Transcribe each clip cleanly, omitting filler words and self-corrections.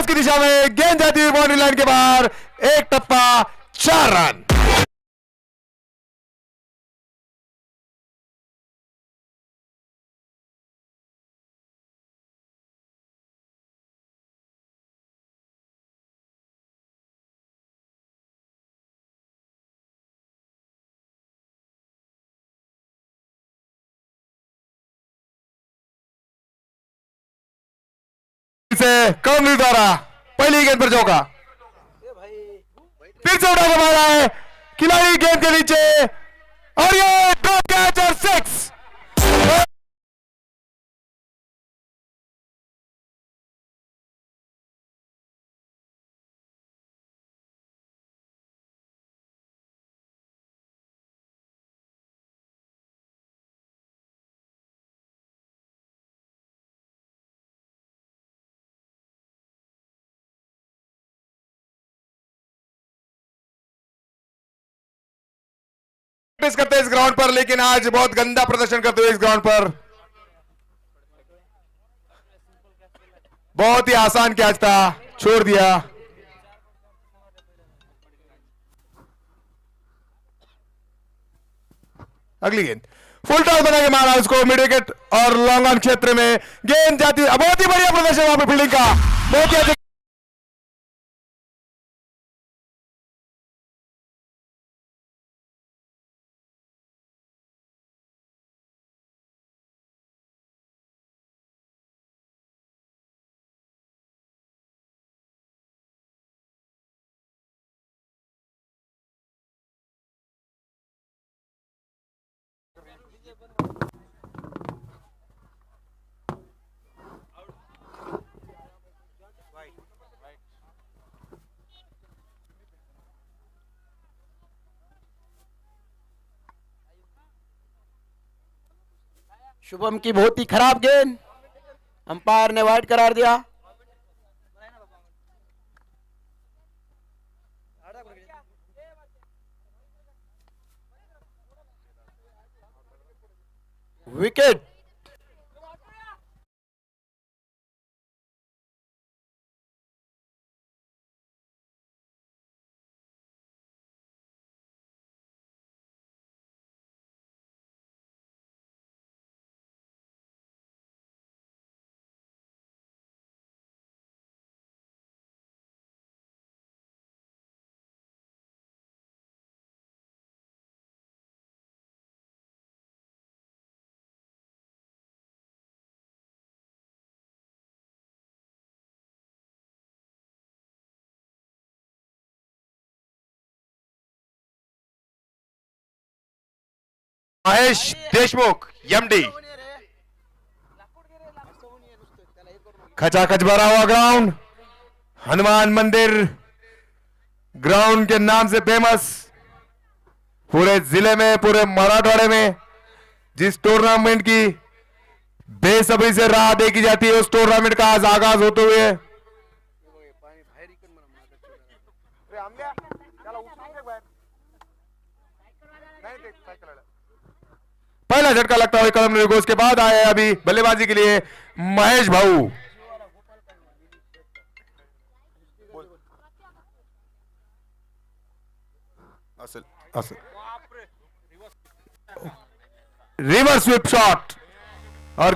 की दिशा में गेंद जाती हुई बाउंड्री लाइन के बाहर, एक टप्पा 4 रन। से कर्नल द्वारा पहली गेंद पर चौका, फिर से उठा के मारा है खिलाड़ी गेंद के नीचे और ये ड्रॉप कैच और 6। प्रैक्टिस करते हैं इस ग्राउंड पर, लेकिन आज बहुत गंदा प्रदर्शन करते हुए इस ग्राउंड पर। बहुत ही आसान कैच था, छोड़ दिया। अगली गेंद फुल टॉस बना के मारा उसको मिड विकेट और लॉन्ग ऑन क्षेत्र में गेंद जाती हुई। बहुत ही बढ़िया प्रदर्शन वहां पे फील्डिंग का, बहुत ही अच्छा। शुभम की बहुत ही खराब गेंद, अंपायर ने वाइड करार दिया। विकेट। महेश देशमुख एमडी, खचाखच भरा हुआ ग्राउंड, हनुमान मंदिर ग्राउंड के नाम से फेमस, पूरे जिले में, पूरे मराठवाड़े में जिस टूर्नामेंट की बेसब्री से राह देखी जाती है, उस टूर्नामेंट का आज आगाज होते हुए पहला झटका लगता हुआ कदम निर्गो। उसके बाद आए अभी बल्लेबाजी के लिए महेश भाऊ। रिवर्स स्विप शॉट और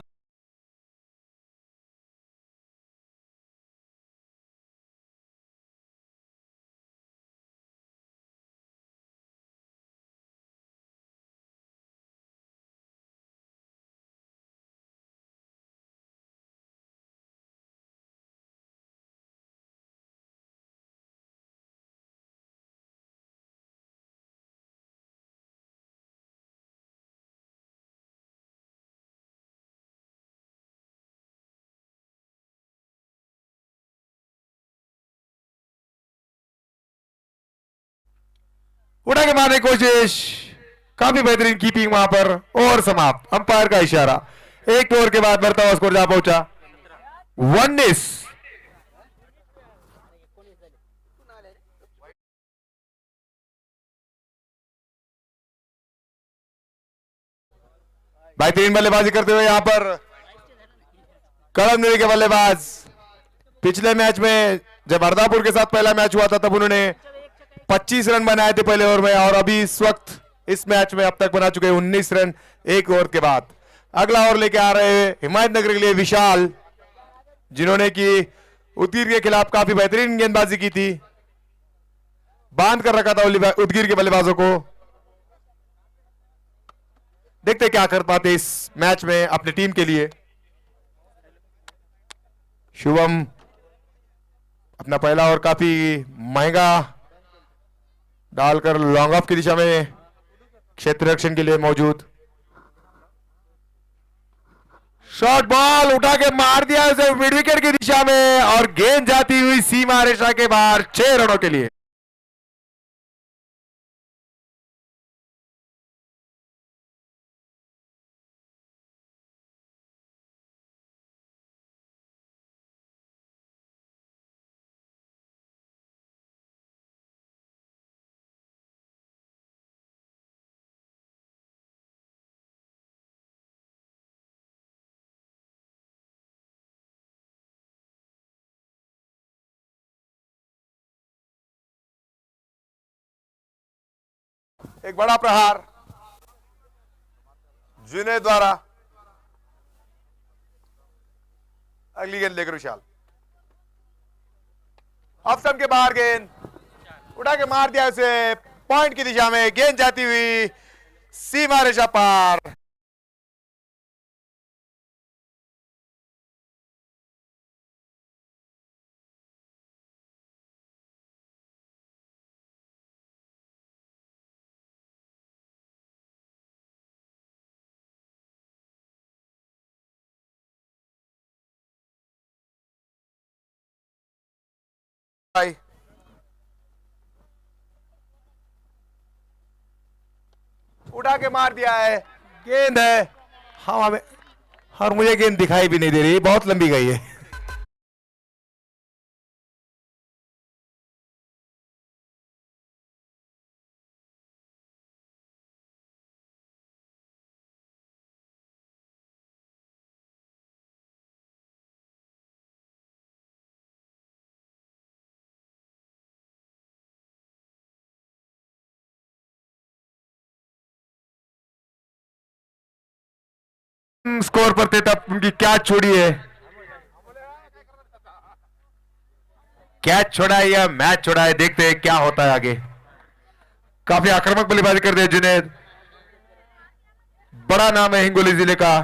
उड़ा के मारने की कोशिश, काफी बेहतरीन कीपिंग वहां पर और समाप्त। अंपायर का इशारा, एक ओवर के बाद बढ़ता हुआ स्कोर जा पहुंचा 19। बेहतरीन बल्लेबाजी करते हुए यहां पर कलमनुरी के बल्लेबाज पिछले मैच में जब अर्दापुर के साथ पहला मैच हुआ था तब उन्होंने 25 रन बनाए थे पहले ओवर में, और अभी इस वक्त इस मैच में अब तक बना चुके 19 रन एक ओवर के बाद। अगला ओवर लेके आ रहे हैं हिमायतनगर के लिए विशाल, जिन्होंने की उदगीर के खिलाफ काफी बेहतरीन गेंदबाजी की थी, बांध कर रखा था उदगीर के बल्लेबाजों को। देखते क्या कर पाते इस मैच में अपनी टीम के लिए। शुभम अपना पहला ओवर काफी महंगा डालकर लॉन्ग ऑफ की दिशा में क्षेत्र रक्षण के लिए मौजूद। शॉर्ट बॉल उठा के मार दिया उसे मिड विकेट की दिशा में, और गेंद जाती हुई सीमा रेखा के बाहर 6 रनों के लिए। एक बड़ा प्रहार जुनैद द्वारा। अगली गेंद लेकर विशाल, ऑफ स्टंप के बाहर गेंद उठा के मार दिया उसे पॉइंट की दिशा में, गेंद जाती हुई सीमा रेखा पार। उठा के मार दिया है, गेंद है हवा में, और मुझे गेंद दिखाई भी नहीं दे रही, बहुत लंबी गई है। स्कोर पर थे तब उनकी कैच छोड़ी है, कैच छोड़ा है या मैच छोड़ा है, देखते हैं क्या होता है आगे। काफी आक्रामक बल्लेबाजी करते हैं जुनैद, बड़ा नाम है हिंगोली जिले का,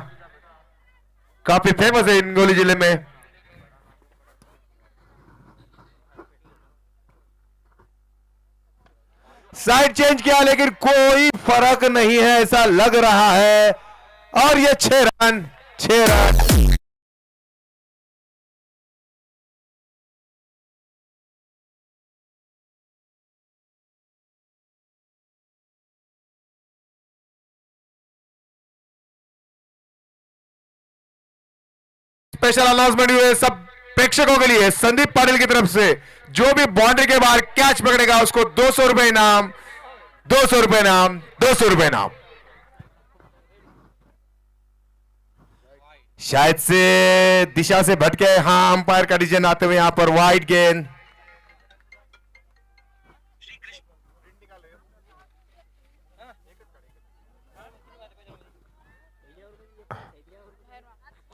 काफी फेमस है हिंगोली जिले में। साइड चेंज किया लेकिन कोई फर्क नहीं है ऐसा लग रहा है, और ये 6 रन 6 रन। स्पेशल अनाउंसमेंट हुए सब प्रेक्षकों के लिए संदीप पाटिल की तरफ से, जो भी बाउंड्री के बाहर कैच पकड़ेगा उसको 200 रुपए इनाम, 200 रुपए इनाम, 200 रुपए इनाम। शायद से दिशा से भटके, हाँ अंपायर का डिसीजन आते हुए यहां पर वाइड गेंद।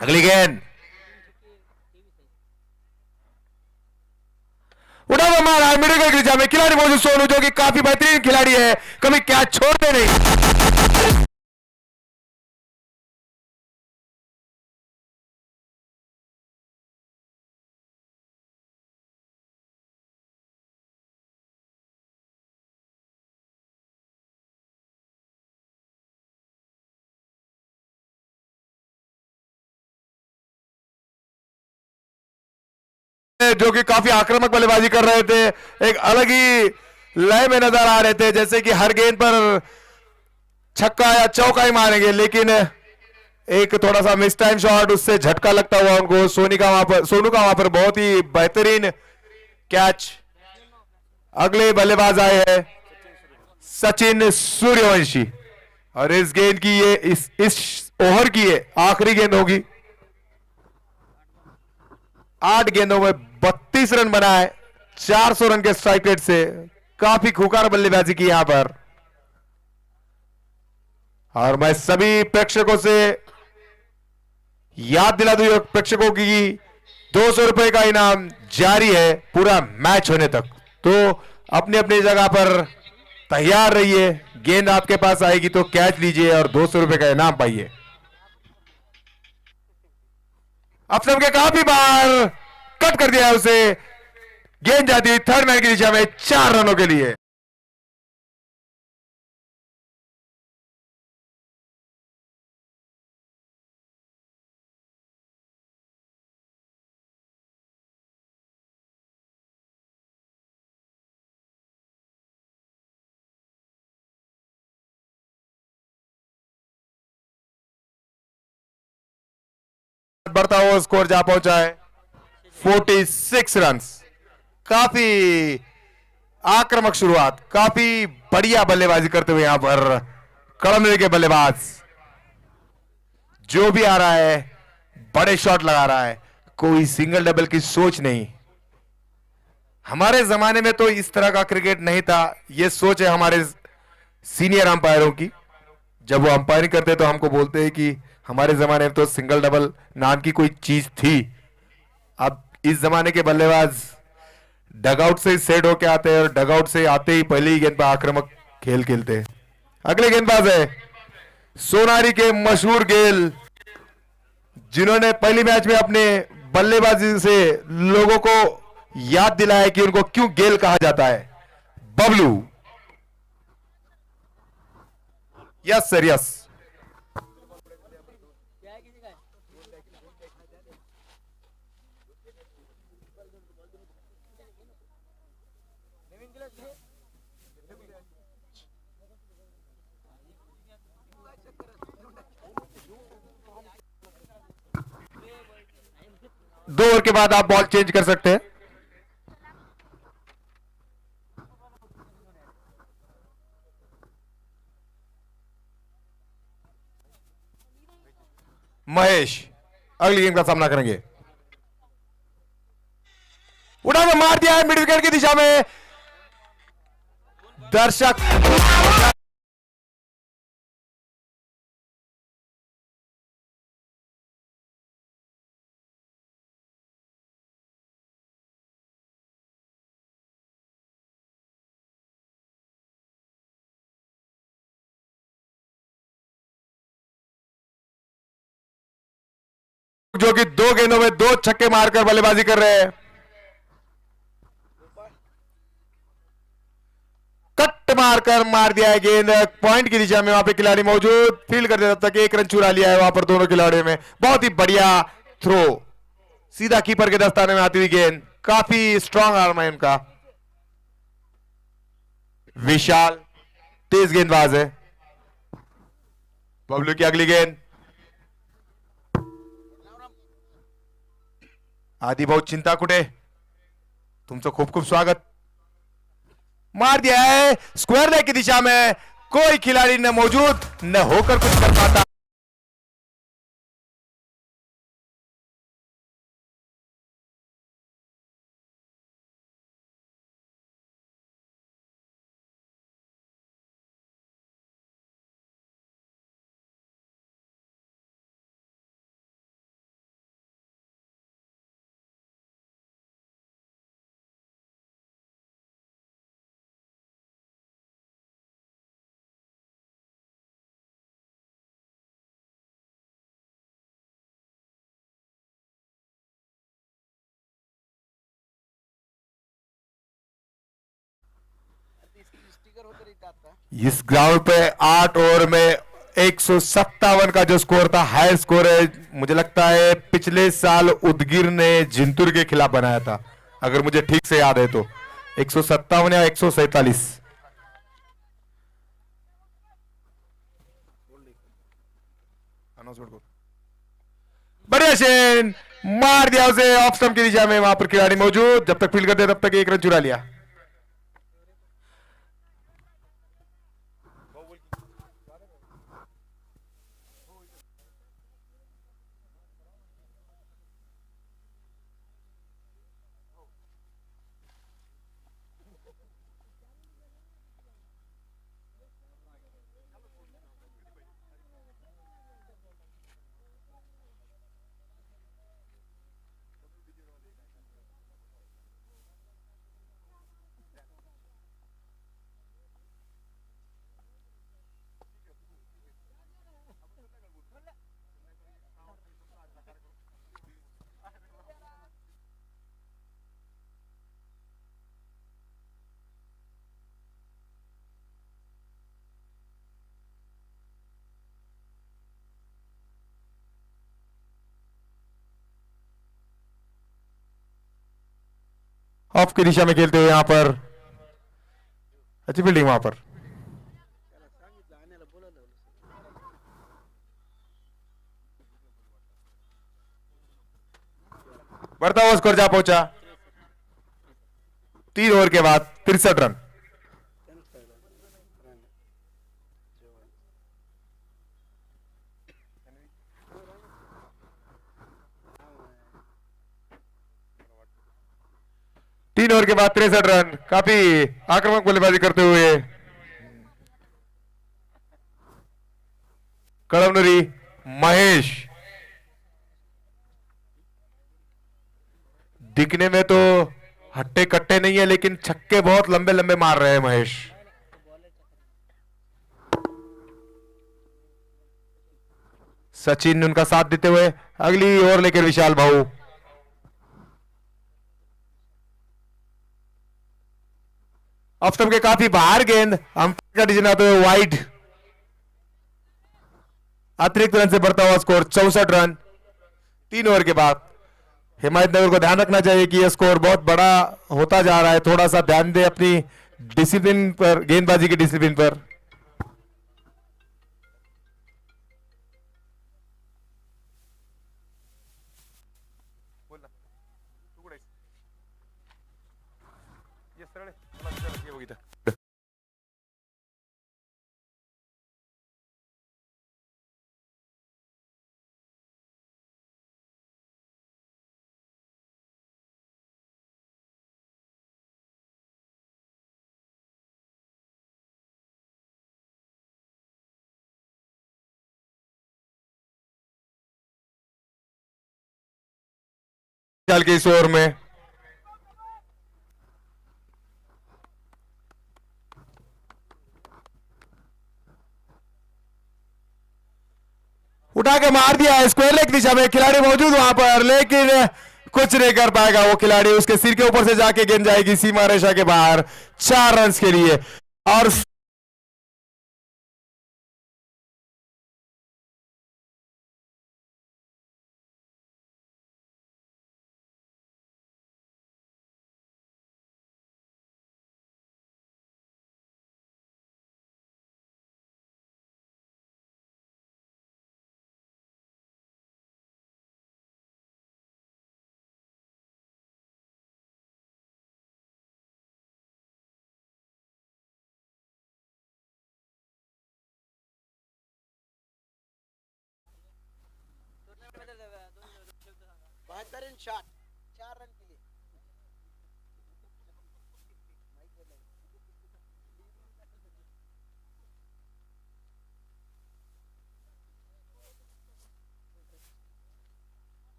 अगली गेंद उड़ा हुआ मारा है मिडिल की दिशा में, खिलाड़ी मौजूद सोनू जो कि काफी बेहतरीन खिलाड़ी है, कभी कैच छोड़ते नहीं। जो कि काफी आक्रामक बल्लेबाजी कर रहे थे, एक अलग ही लय में नजर आ रहे थे, जैसे कि हर गेंद पर छक्का या चौका ही मारेंगे, लेकिन एक थोड़ा सा मिस टाइम शॉट, उससे झटका लगता हुआ उनको सोनू का वहां पर बहुत ही बेहतरीन कैच। अगले बल्लेबाज आए हैं सचिन सूर्यवंशी, और इस गेंद की ये इस ओवर की ये आखिरी गेंद होगी। 8 गेंदों में 32 रन बनाए, 400 रन के स्ट्राइक रेट से। काफी खूंखार बल्लेबाजी की यहां पर। और मैं सभी प्रेक्षकों से याद दिला दूं, प्रेक्षकों की 200 रुपए का इनाम जारी है पूरा मैच होने तक। तो अपनी अपनी जगह पर तैयार रहिए, गेंद आपके पास आएगी तो कैच लीजिए और 200 रुपए का इनाम पाइए। अफसर के काफी बार कट कर दिया है उसे, गेंद जाती थर्ड मैन की दिशा में 4 रनों के लिए। बढ़ता हुआ स्कोर जा पहुंचा है 46 रन। काफी आक्रामक शुरुआत, काफी बढ़िया बल्लेबाजी करते हुए यहां पर कड़मली के बल्लेबाज। जो भी आ रहा है बड़े शॉट लगा रहा है, कोई सिंगल डबल की सोच नहीं। हमारे जमाने में तो इस तरह का क्रिकेट नहीं था। यह सोच है हमारे सीनियर अंपायरों की। जब वो अंपायरिंग करते तो हमको बोलते हैं कि हमारे जमाने में तो सिंगल डबल नाम की कोई चीज थी। अब इस जमाने के बल्लेबाज डगआउट से सेट होके आते हैं और डगआउट से आते ही पहली ही गेंद पर आक्रामक खेल खेलते हैं। अगले गेंदबाज है सोनारी के मशहूर गेल, जिन्होंने पहली मैच में अपने बल्लेबाजी से लोगों को याद दिलाया कि उनको क्यों गेल कहा जाता है, बबलू। Yes sir, yes. दो ओवर के बाद आप बॉल चेंज कर सकते हैं। महेश अगली गेम का सामना करेंगे। उड़ा के मार दिया है मिड विकेट की दिशा में। दर्शक जो कि 2 गेंदों में 2 छक्के मारकर बल्लेबाजी कर रहे हैं। कट मारकर मार दिया है गेंद पॉइंट की दिशा में। वहां पे खिलाड़ी मौजूद, फील्ड कर देता तक 1 रन चुरा लिया है वहां पर दोनों खिलाड़ियों में। बहुत ही बढ़िया थ्रो, सीधा कीपर के दस्ताने में आती हुई गेंद। काफी स्ट्रांग आर्म है इनका। विशाल तेज गेंदबाज है। बबलू की अगली गेंद, आदि भाऊ चिंता कुठे, तुमचं खूप खूप स्वागत। मार दिया है स्क्वायर लेग की दिशा में। कोई खिलाड़ी न मौजूद न होकर कुछ कर पाता। इस ग्राउंड पे 8 ओवर में 157 का जो स्कोर था, हाई स्कोर है। मुझे लगता है पिछले साल उदगिर ने जिंतूर के खिलाफ बनाया था, अगर मुझे ठीक से याद है तो 157 या 147। बढ़िया शेन, मार दिया उसे ऑफ स्टंप की दिशा में। वहां पर खिलाड़ी मौजूद, जब तक फील्ड करते तब तक 1 रन चुरा लिया। ऑफ की दिशा में खेलते हुए यहां पर अच्छी फील्डिंग वहां पर। बढ़ता हुआ स्कोर जा पहुंचा 3 ओवर के बाद 63 रन। तीन ओवर के बाद 63 रन, काफी आक्रामक बल्लेबाजी करते हुए कड़मनुरी महेश। दिखने में तो हट्टे कट्टे नहीं है, लेकिन छक्के बहुत लंबे लंबे मार रहे हैं महेश। सचिन ने उनका साथ देते हुए अगली ओवर लेकर विशाल भाऊ। ऑफ स्टंप के काफी बाहर गेंद, अंपायर का डिसीजन आते हुए वाइड। अतिरिक्त रन से बढ़ता हुआ स्कोर 64 रन 3 ओवर के बाद। हिमायतनगर को ध्यान रखना चाहिए कि यह स्कोर बहुत बड़ा होता जा रहा है, थोड़ा सा ध्यान दे अपनी डिसिप्लिन पर, गेंदबाजी की डिसिप्लिन पर। चाल के इस ओवर में उठा के मार दिया है स्क्वायर लेग दिशा में, खिलाड़ी मौजूद वहां पर, लेकिन कुछ नहीं कर पाएगा वो खिलाड़ी। उसके सिर के ऊपर से जाके गेंद जाएगी सीमा रेखा के बाहर 4 रन के लिए। और बेहतरीन शॉट 4 रन के लिए।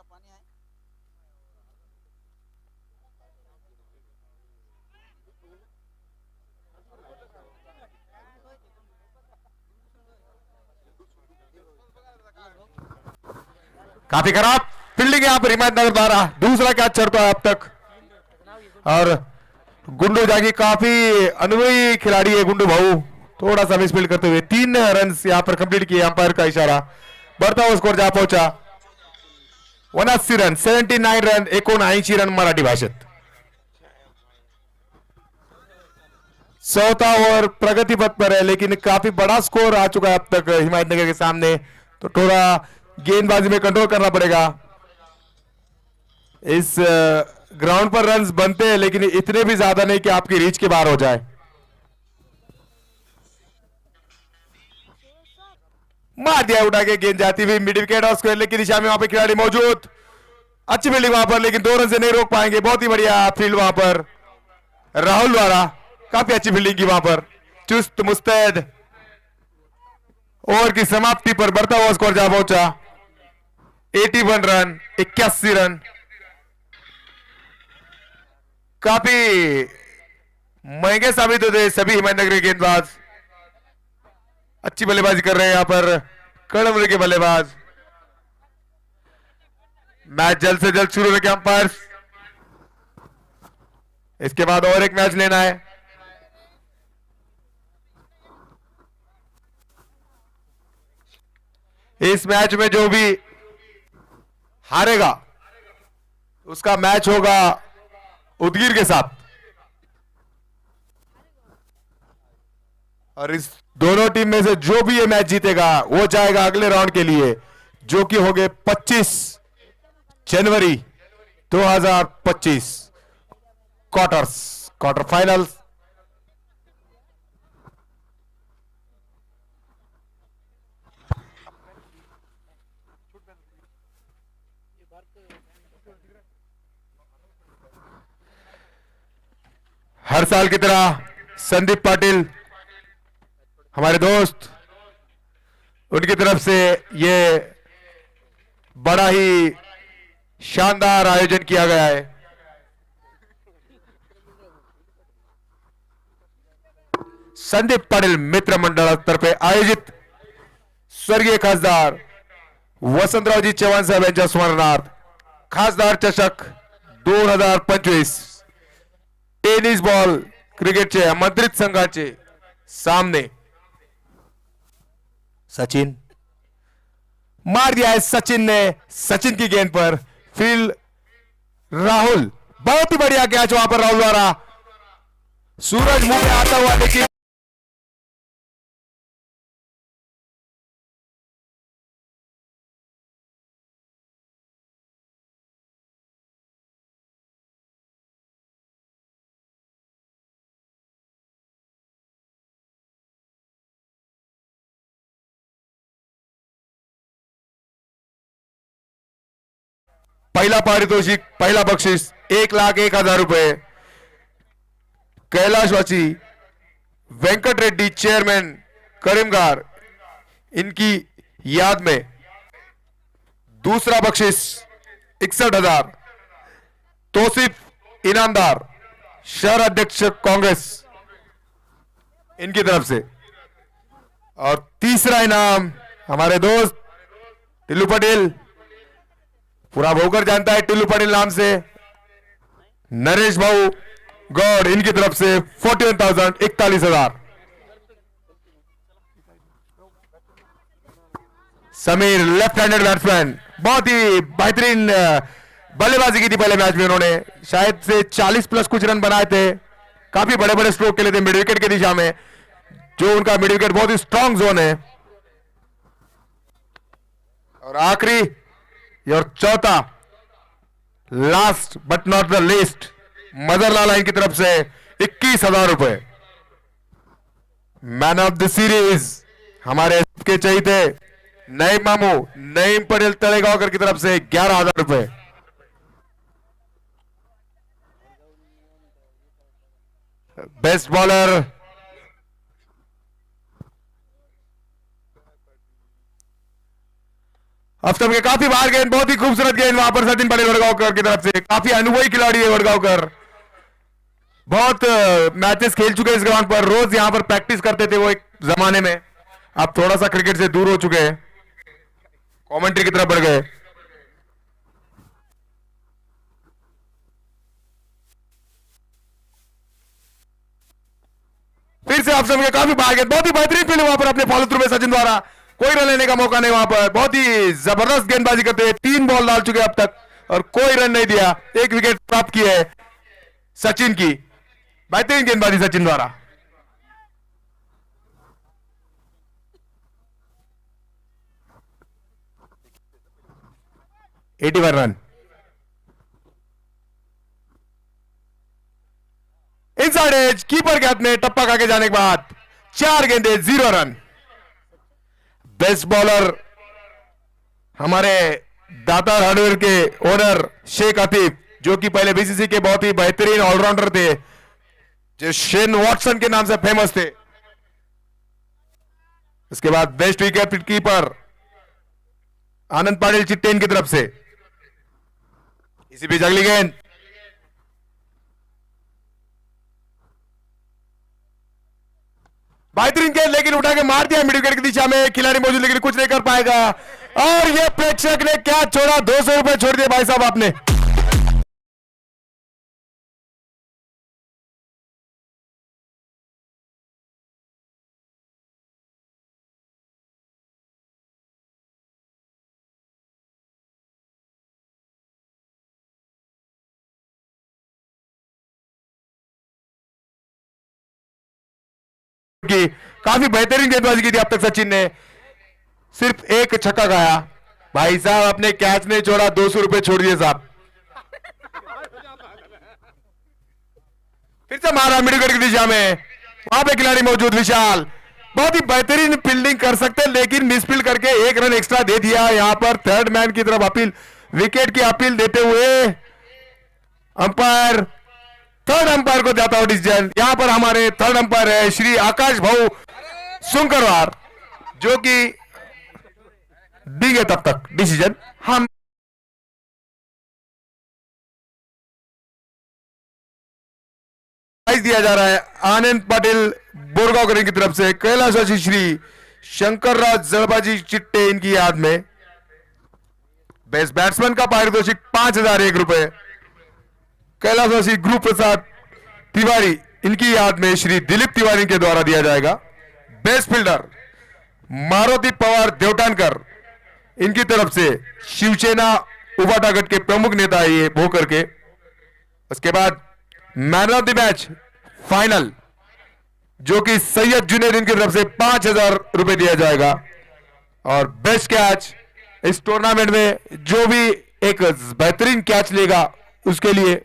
पानी है। काफी खराब फील्डिंग यहां पर हिमायतनगर द्वारा, दूसरा कैच चढ़ता है अब तक। और गुंडू जागी काफी अनुभवी खिलाड़ी है गुंडू भाऊ, थोड़ा सा मिसफील्ड करते हुए 3 रन यहां पर कंप्लीट किए, अंपायर का इशारा। बढ़ता हुआ स्कोर जा पहुंचा 79 रन 79 रन 79 रन मराठी भाषेत। 100वां ओवर प्रगति पथ पर है, लेकिन काफी बड़ा स्कोर आ चुका है अब तक हिमायतनगर के सामने, तो थोड़ा गेंदबाजी में कंट्रोल करना पड़ेगा। इस ग्राउंड पर रन्स बनते हैं, लेकिन इतने भी ज्यादा नहीं कि आपकी रीच के बाहर हो जाए। मार दिया उठा के, गेंद जाती हुई मिड विकेट और स्क्वायर लेग की दिशा में, वहां पे खिलाड़ी मौजूद, अच्छी फील्डिंग वहां पर, लेकिन 2 रन से नहीं रोक पाएंगे। बहुत ही बढ़िया फील्ड वहां पर राहुल द्वारा, काफी अच्छी फील्डिंग की वहां पर। चुस्त मुस्तैद। ओवर की समाप्ति पर बढ़ता हुआ स्कोर जा पहुंचा 81 रन, 81 रन। काफी महंगे साबित होते सभी हिमायतनगरी गेंदबाज। अच्छी बल्लेबाजी कर रहे हैं यहां पर कड़मरी के बल्लेबाज। मैच जल्द से जल्द शुरू रखें अंपायर्स। इसके बाद और एक मैच लेना है। इस मैच में जो भी हारेगा उसका मैच होगा उदगीर के साथ, और इस दोनों टीम में से जो भी ये मैच जीतेगा वो जाएगा अगले राउंड के लिए, जो कि होंगे 25 जनवरी 2025 क्वार्टर फाइनल्स। हर साल की तरह संदीप पाटिल हमारे दोस्त, उनकी तरफ से ये बड़ा ही शानदार आयोजन किया गया है। संदीप पाटिल मित्र मंडल स्तर पर आयोजित स्वर्गीय खासदार वसंतरावजी चव्हाण साहेब यांच्या स्मरणार्थ खासदार चषक 2025 टेनिस बॉल क्रिकेटचे आमंत्रित संघाचे सामने। सचिन मार दिया है, सचिन ने सचिन की गेंद पर फील्ड राहुल, बहुत ही बढ़िया कैच वहां पर राहुल द्वारा। सूरज मुंह में आता हुआ देखिए, पहिला पारितोषिक, पहिला बक्षीस 1,01,000 रुपए कैलाशवासी वेंकट रेड्डी चेयरमैन करीमगार, इनकी याद में। दूसरा बक्षीस 61,000 तौसीफ इनामदार शहर अध्यक्ष कांग्रेस, इनकी तरफ से। और तीसरा इनाम हमारे दोस्त टिल्लू पटेल, पूरा भोकर जानता है टिल्लू पटेल नाम से, नरेश भाऊ गौड़, इनकी तरफ से 41,000 41,000। समीर लेफ्ट हैंडेड बैट्समैन, बहुत ही बेहतरीन बल्लेबाजी की थी पहले मैच में। उन्होंने शायद से 40 प्लस कुछ रन बनाए थे, काफी बड़े बड़े स्ट्रोक के लिए थे मिड विकेट की दिशा में, जो उनका मिड विकेट बहुत ही स्ट्रांग जोन है। और आखिरी और चौथा, last but not the least, मदरलाल की तरफ से 21,000 रुपए। मैन ऑफ द सीरीज हमारे के चहीते नईम मामू नईम पटेल तलेगांवकर की तरफ से 11,000 रुपए। बेस्ट बॉलर अफ्ताब के काफी बाहर गेंद, बहुत ही खूबसूरत गेंद वहां पर सचिन पटेल वडगांवकर की तरफ से। काफी अनुभवी खिलाड़ी है वडगांवकर, बहुत मैचेस खेल चुके हैं इस ग्राउंड पर, रोज यहां पर प्रैक्टिस करते थे वो एक जमाने में। अब थोड़ा सा क्रिकेट से दूर हो चुके हैं, कमेंट्री की तरफ बढ़ गए। फिर से आप सबके काफी बाहर गेंद, बहुत ही बेहतरीन फील्ड वहां पर अपने फॉलो थ्रू में सचिन द्वारा, कोई रन लेने का मौका नहीं वहां पर। बहुत ही जबरदस्त गेंदबाजी करते हैं, 3 बॉल डाल चुके अब तक और कोई रन नहीं दिया, 1 विकेट प्राप्त की है सचिन की। बेहतरीन गेंदबाजी सचिन द्वारा। $81 रन। इनसाइड एज कीपर के हाथ में टप्पा खा के जाने के बाद 4 गेंदे 0 रन। बेस्ट बॉलर हमारे दातार हार्डवेयर के ओनर शेख आतिफ, जो कि पहले बीसीसी के बहुत ही बेहतरीन ऑलराउंडर थे, जो शेन वॉटसन के नाम से फेमस थे, उसके बाद बेस्ट विकेट कीपर आनंद पाटिल चिट्टेन की तरफ से। इसी बीच अगली गेंद, बेहतरीन गेंद लेकिन उठा के मार दिया मिड विकेट की दिशा में, खिलाड़ी मौजूद लेकिन कुछ नहीं कर पाएगा। और ये प्रेक्षक ने क्या छोड़ा, 200 रुपए छोड़ दिए भाई साहब आपने। की काफी बेहतरीन गेंदबाजी की थी अब तक सचिन ने, सिर्फ एक छक्का खाया भाई साहब, अपने कैच नहीं छोड़ा, 200 रुपए छोड़ दिए साहब। फिर से मारा मिड विकेट की दिशा में, वहां पे खिलाड़ी मौजूद विशाल, बहुत ही बेहतरीन फील्डिंग कर सकते लेकिन मिसफील्ड करके एक रन एक्स्ट्रा दे दिया। यहां पर थर्ड मैन की तरफ अपील, विकेट की अपील देते हुए अंपायर, थर्ड अंपायर को जाता हुआ डिसीजन। यहां पर हमारे थर्ड अंपायर है श्री आकाश भाऊ सुंकरवार, जो कि देंगे तब तक डिसीजन। हम प्राइज दिया जा रहा है आनंद पाटिल बोरगांवकर की तरफ से कैलाशवासी श्री शंकरराज जड़बाजी चिट्टे इनकी याद में। बेस्ट बैट्समैन का पारितोषिक 5,001 रुपए कैलाशवासी गुरु प्रसाद तिवारी इनकी याद में श्री दिलीप तिवारी के द्वारा दिया जाएगा। बेस्ट फील्डर मारुति पवार देवटानकर इनकी तरफ से शिवसेना उबाटागढ़ के प्रमुख नेता है ये भोकर के। उसके बाद man of the match final जो कि सैयद जुनेद इनकी तरफ से 5,000 रुपए दिया जाएगा। और बेस्ट कैच इस टूर्नामेंट में जो भी एक बेहतरीन कैच लेगा उसके लिए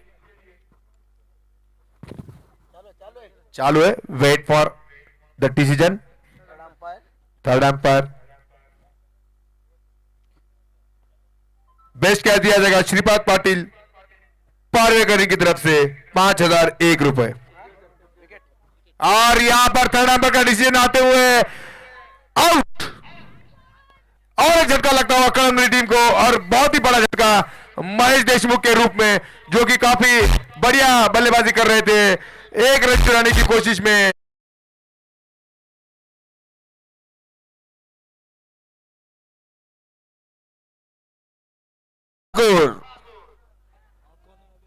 चालू है, wait for the decision. Third umpire best catch दिया जाएगा श्रीपाद पाटिल पारवेकर की तरफ से 5,001 रुपए। और यहां पर थर्ड अंपायर का डिसीजन आते हुए आउट, और एक झटका लगता हुआ कलमरी टीम को, और बहुत ही बड़ा झटका महेश देशमुख के रूप में जो कि काफी बढ़िया बल्लेबाजी कर रहे थे, एक रन चुराने की कोशिश में।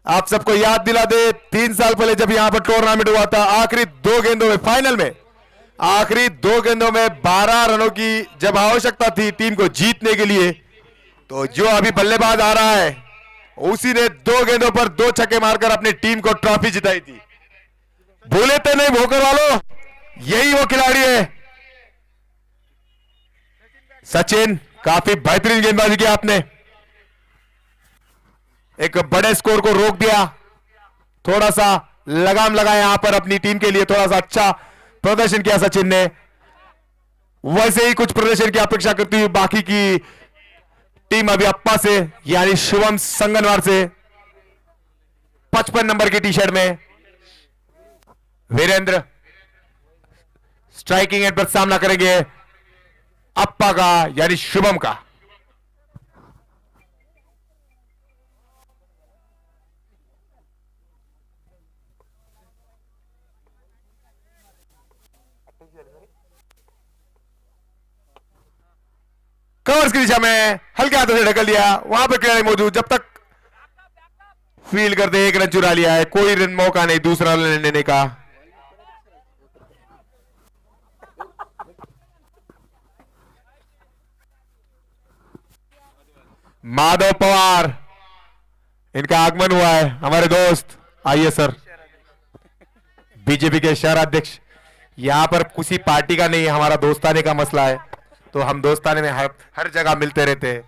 आप सबको याद दिला दे 3 साल पहले जब यहां पर टूर्नामेंट हुआ था, आखिरी 2 गेंदों में फाइनल में, आखिरी 2 गेंदों में 12 रनों की जब आवश्यकता थी टीम को जीतने के लिए, तो जो अभी बल्लेबाज आ रहा है उसी ने 2 गेंदों पर 2 छक्के मारकर अपनी टीम को ट्रॉफी जिताई थी। भूले तो नहीं भोकर वालों, यही वो खिलाड़ी है सचिन। काफी बेहतरीन गेंदबाजी की आपने, एक बड़े स्कोर को रोक दिया, थोड़ा सा लगाम लगाया यहां पर अपनी टीम के लिए, थोड़ा सा अच्छा प्रदर्शन किया सचिन ने। वैसे ही कुछ प्रदर्शन की अपेक्षा करती हुई बाकी की टीम अभी अप्पा से यानी शुभम संगनवार से 55 नंबर की टी शर्ट में वीरेंद्र स्ट्राइकिंग एंड पर सामना करेंगे अप्पा का यानी शुभम का। कवर्स की दिशा में हल्के हाथों से ढकल दिया, वहां पर खिलाड़ी मौजूद, जब तक फील्ड करते 1 रन चुरा लिया है, कोई रन मौका नहीं दूसरा रन लेने का। माधव पवार इनका आगमन हुआ है, हमारे दोस्त। आइए सर, बीजेपी के शहर अध्यक्ष। यहां पर किसी पार्टी का नहीं, हमारा दोस्ताने का मसला है, तो हम दोस्ताने में हर जगह मिलते रहते हैं।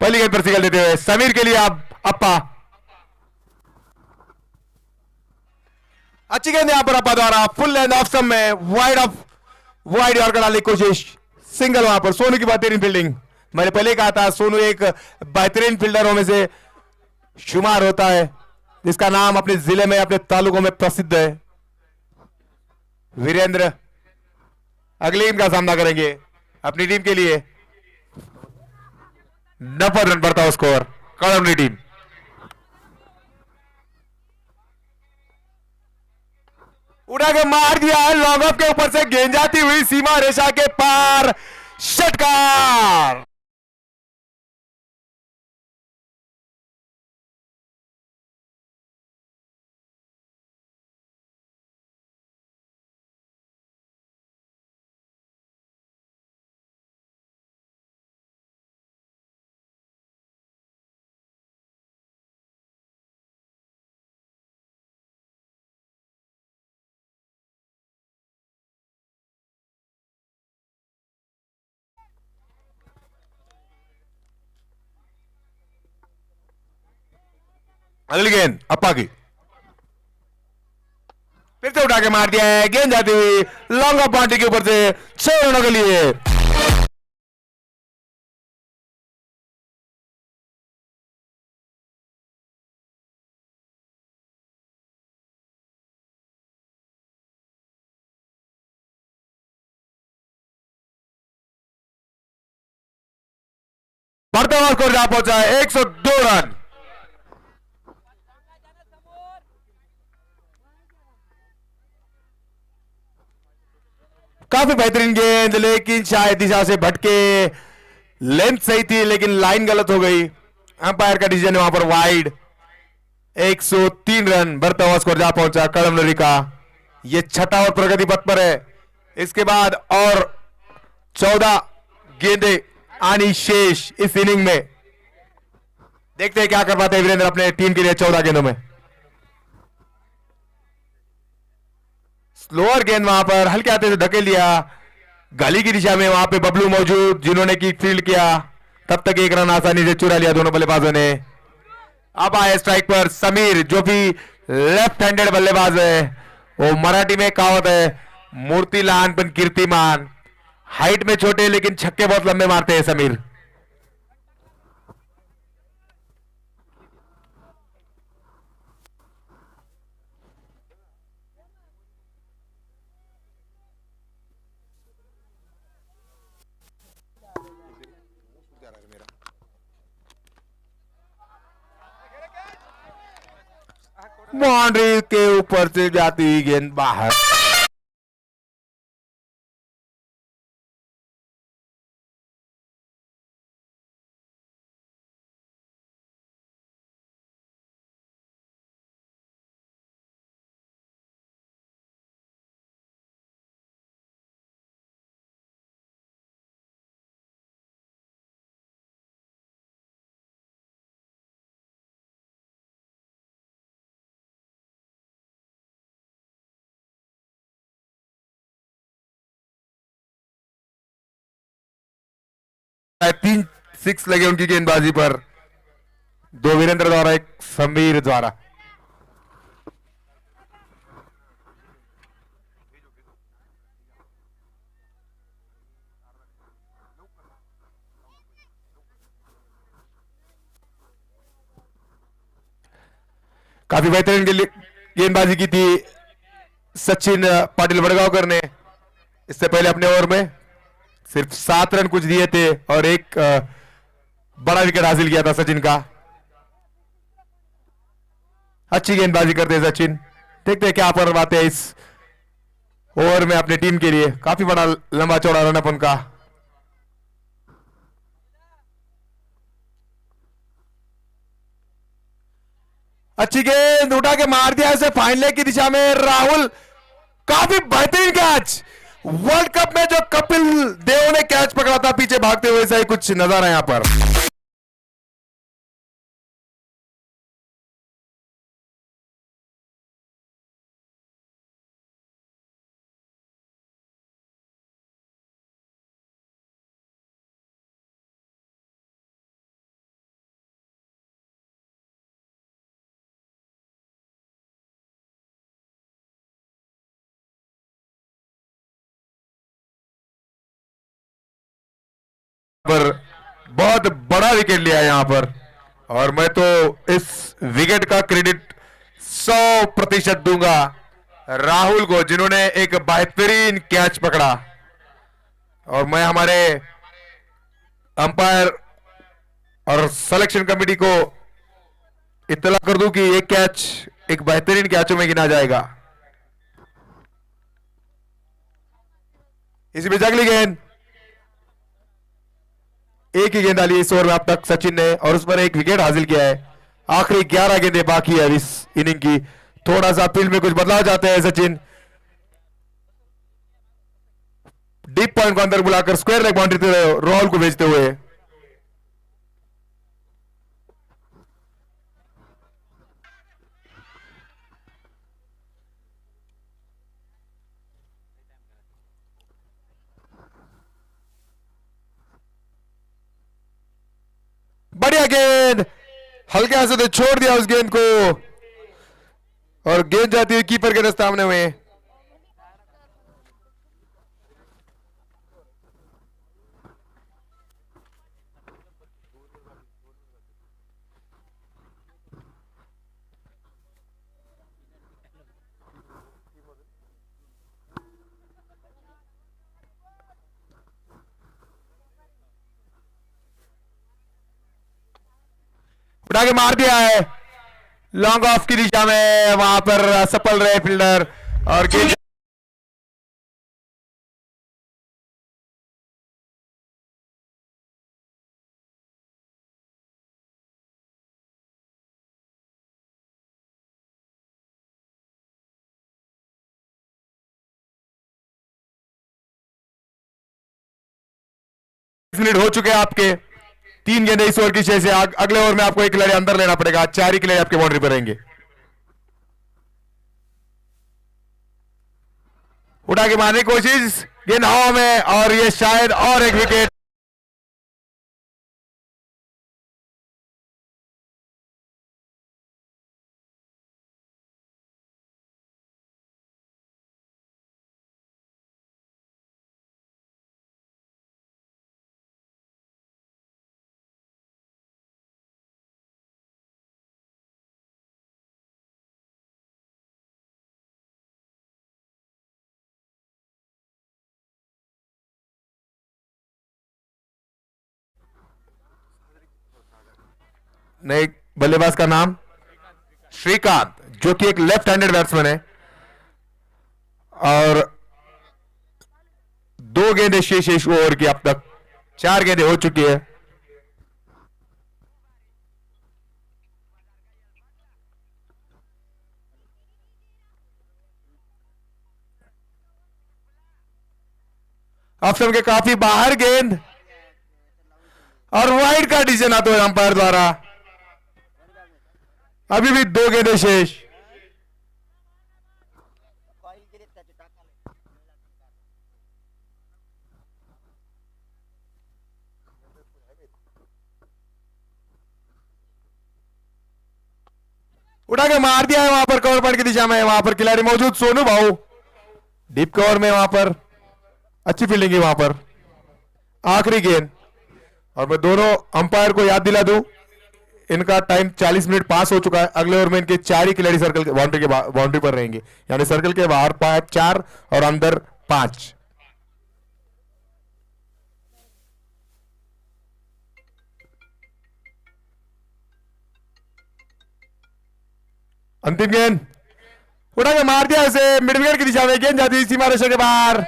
पहली गेंद पर सिगल देते हुए समीर के लिए आप अप्पा, अच्छी गेंद यहां पर अप्पा द्वारा, फुल लेंथ ऑफ स्टंप में, वाइड ऑफ वाइड यॉर्कर डालने की कोशिश, सिंगल वहां पर सोनू की बेहतरीन फील्डिंग। मैंने पहले कहा था सोनू एक बेहतरीन फील्डरों में से शुमार होता है, जिसका नाम अपने जिले में अपने तालुकों में प्रसिद्ध है। वीरेंद्र अगली टीम का सामना करेंगे अपनी टीम के लिए। 90 रन बढ़ता हुआ स्कोर कड़मनी टीम। उड़ा के मार दिया है लॉन्ग ऑफ के ऊपर से, गेंद जाती हुई सीमा रेखा के पार, षटकार। अगली गेंद अप्पा की, फिर से उठा के मार दिया है, गेंद जाती हुई लॉन्ग ऑफ बाउंड्री के ऊपर से 6 रनों के लिए। बढ़ता हुआ स्कोर जहां पहुंचा है 102 रन। काफी बेहतरीन गेंद, लेकिन शायद दिशा से भटके, लेंथ सही थी लेकिन लाइन गलत हो गई। अंपायर का डिसीजन है वहां पर वाइड। 103 रन बढ़ता हुआ स्कोर जहां पहुंचा कड़मनरी का। यह छठा और प्रगति पथ पर है। इसके बाद और 14 गेंदें आनी शेष इस इनिंग में। देखते हैं क्या कर पाते हैं वीरेंद्र अपने टीम के लिए 14 गेंदों में। स्लोअर गेंद वहां पर हल्के हाथे से धकेल दिया गली की दिशा में, वहां पे बबलू मौजूद जिन्होंने की फील्ड किया। तब तक एक रन आसानी से चुरा लिया दोनों बल्लेबाजों ने। अब आए स्ट्राइक पर समीर, जो भी लेफ्ट हैंडेड बल्लेबाज है। वो मराठी में कहावत है, मूर्ति लहानपण कीर्तिमान। हाइट में छोटे लेकिन छक्के बहुत लंबे मारते हैं समीर। बाउंड्री के ऊपर से जाती हुई गेंद बाहर। तीन सिक्स लगे उनकी गेंदबाजी पर, 2 वीरेंद्र द्वारा, 1 समीर द्वारा। काफी बेहतरीन गेंदबाजी की थी सचिन पाटिल वडगांवकर ने। इससे पहले अपने ओवर में सिर्फ 7 रन कुछ दिए थे और एक बड़ा विकेट हासिल किया था सचिन का। अच्छी गेंदबाजी करते हैं सचिन। देखते हैं क्या पर बातें इस ओवर में अपनी टीम के लिए। काफी बड़ा लंबा चौड़ा रनअप उनका। अच्छी गेंद उठा के मार दिया इसे फाइनल की दिशा में राहुल। काफी बेहतरीन कैच। वर्ल्ड कप में जो कपिल देव ने कैच पकड़ा था पीछे भागते हुए, ऐसा ही कुछ नजर है यहां पर। पर बहुत बड़ा विकेट लिया यहां पर, और मैं तो इस विकेट का क्रेडिट 100% दूंगा राहुल को, जिन्होंने एक बेहतरीन कैच पकड़ा। और मैं हमारे अंपायर और सिलेक्शन कमेटी को इत्तला कर दूं कि ये कैच एक बेहतरीन कैचों में गिना जाएगा। इसी बीच अगली गेंद, एक ही गेंद डाली इस ओवर में अब तक सचिन ने, और उस पर एक विकेट हासिल किया है। आखिरी 11 गेंदें बाकी है इस इनिंग की। थोड़ा सा फील्ड में कुछ बदलाव चाहते हैं सचिन, डीप पॉइंट को अंदर बुलाकर स्क्वायर लेग बाउंड्री पे राहुल को भेजते हुए। बढ़िया गेंद, हल्के हाथ से छोड़ दिया उस गेंद को, और गेंद जाती हुई कीपर के सामने में। उठा के मार दिया है लॉन्ग ऑफ की दिशा में, वहां पर सफल रहे फील्डर, और गेंद मिनट हो चुके हैं आपके, 3 गेंदें इस ओवर की शेष है। अगले ओवर में आपको एक खिलाड़ी अंदर लेना पड़ेगा, 4 ही खिलाड़ी आपके बाउंड्री पर रहेंगे। उठा के मारने की कोशिश, गेंद हवा में, और ये शायद और एक विकेट। नए बल्लेबाज का नाम श्रीकांत, जो कि एक लेफ्ट हैंडेड बैट्समैन है, और 2 गेंदें शेष ओवर की, अब तक 4 गेंदें हो चुकी है। ऑप्शन के काफी बाहर गेंद, और वाइड का डिसीजन आता है अंपायर द्वारा। अभी भी 2 गेंदें शेष। उठा के मार दिया है वहां पर कवर पॉइंट की दिशा में, वहां पर खिलाड़ी मौजूद सोनू भाऊ डीप कवर में, वहां पर अच्छी फील्डिंग है वहां पर। आखिरी गेंद, और मैं दोनों अंपायर को याद दिला दूं, इनका टाइम 40 मिनट पास हो चुका है। अगले ओवर में इनके 4 ही खिलाड़ी सर्कल के बाउंड्री पर रहेंगे, यानी सर्कल के बाहर 4 और अंदर 5। अंतिम गेंद, उठा के मार दिया इसे मिड विकेट की दिशा में, गेंद जाती सीमा रेखा के बाहर।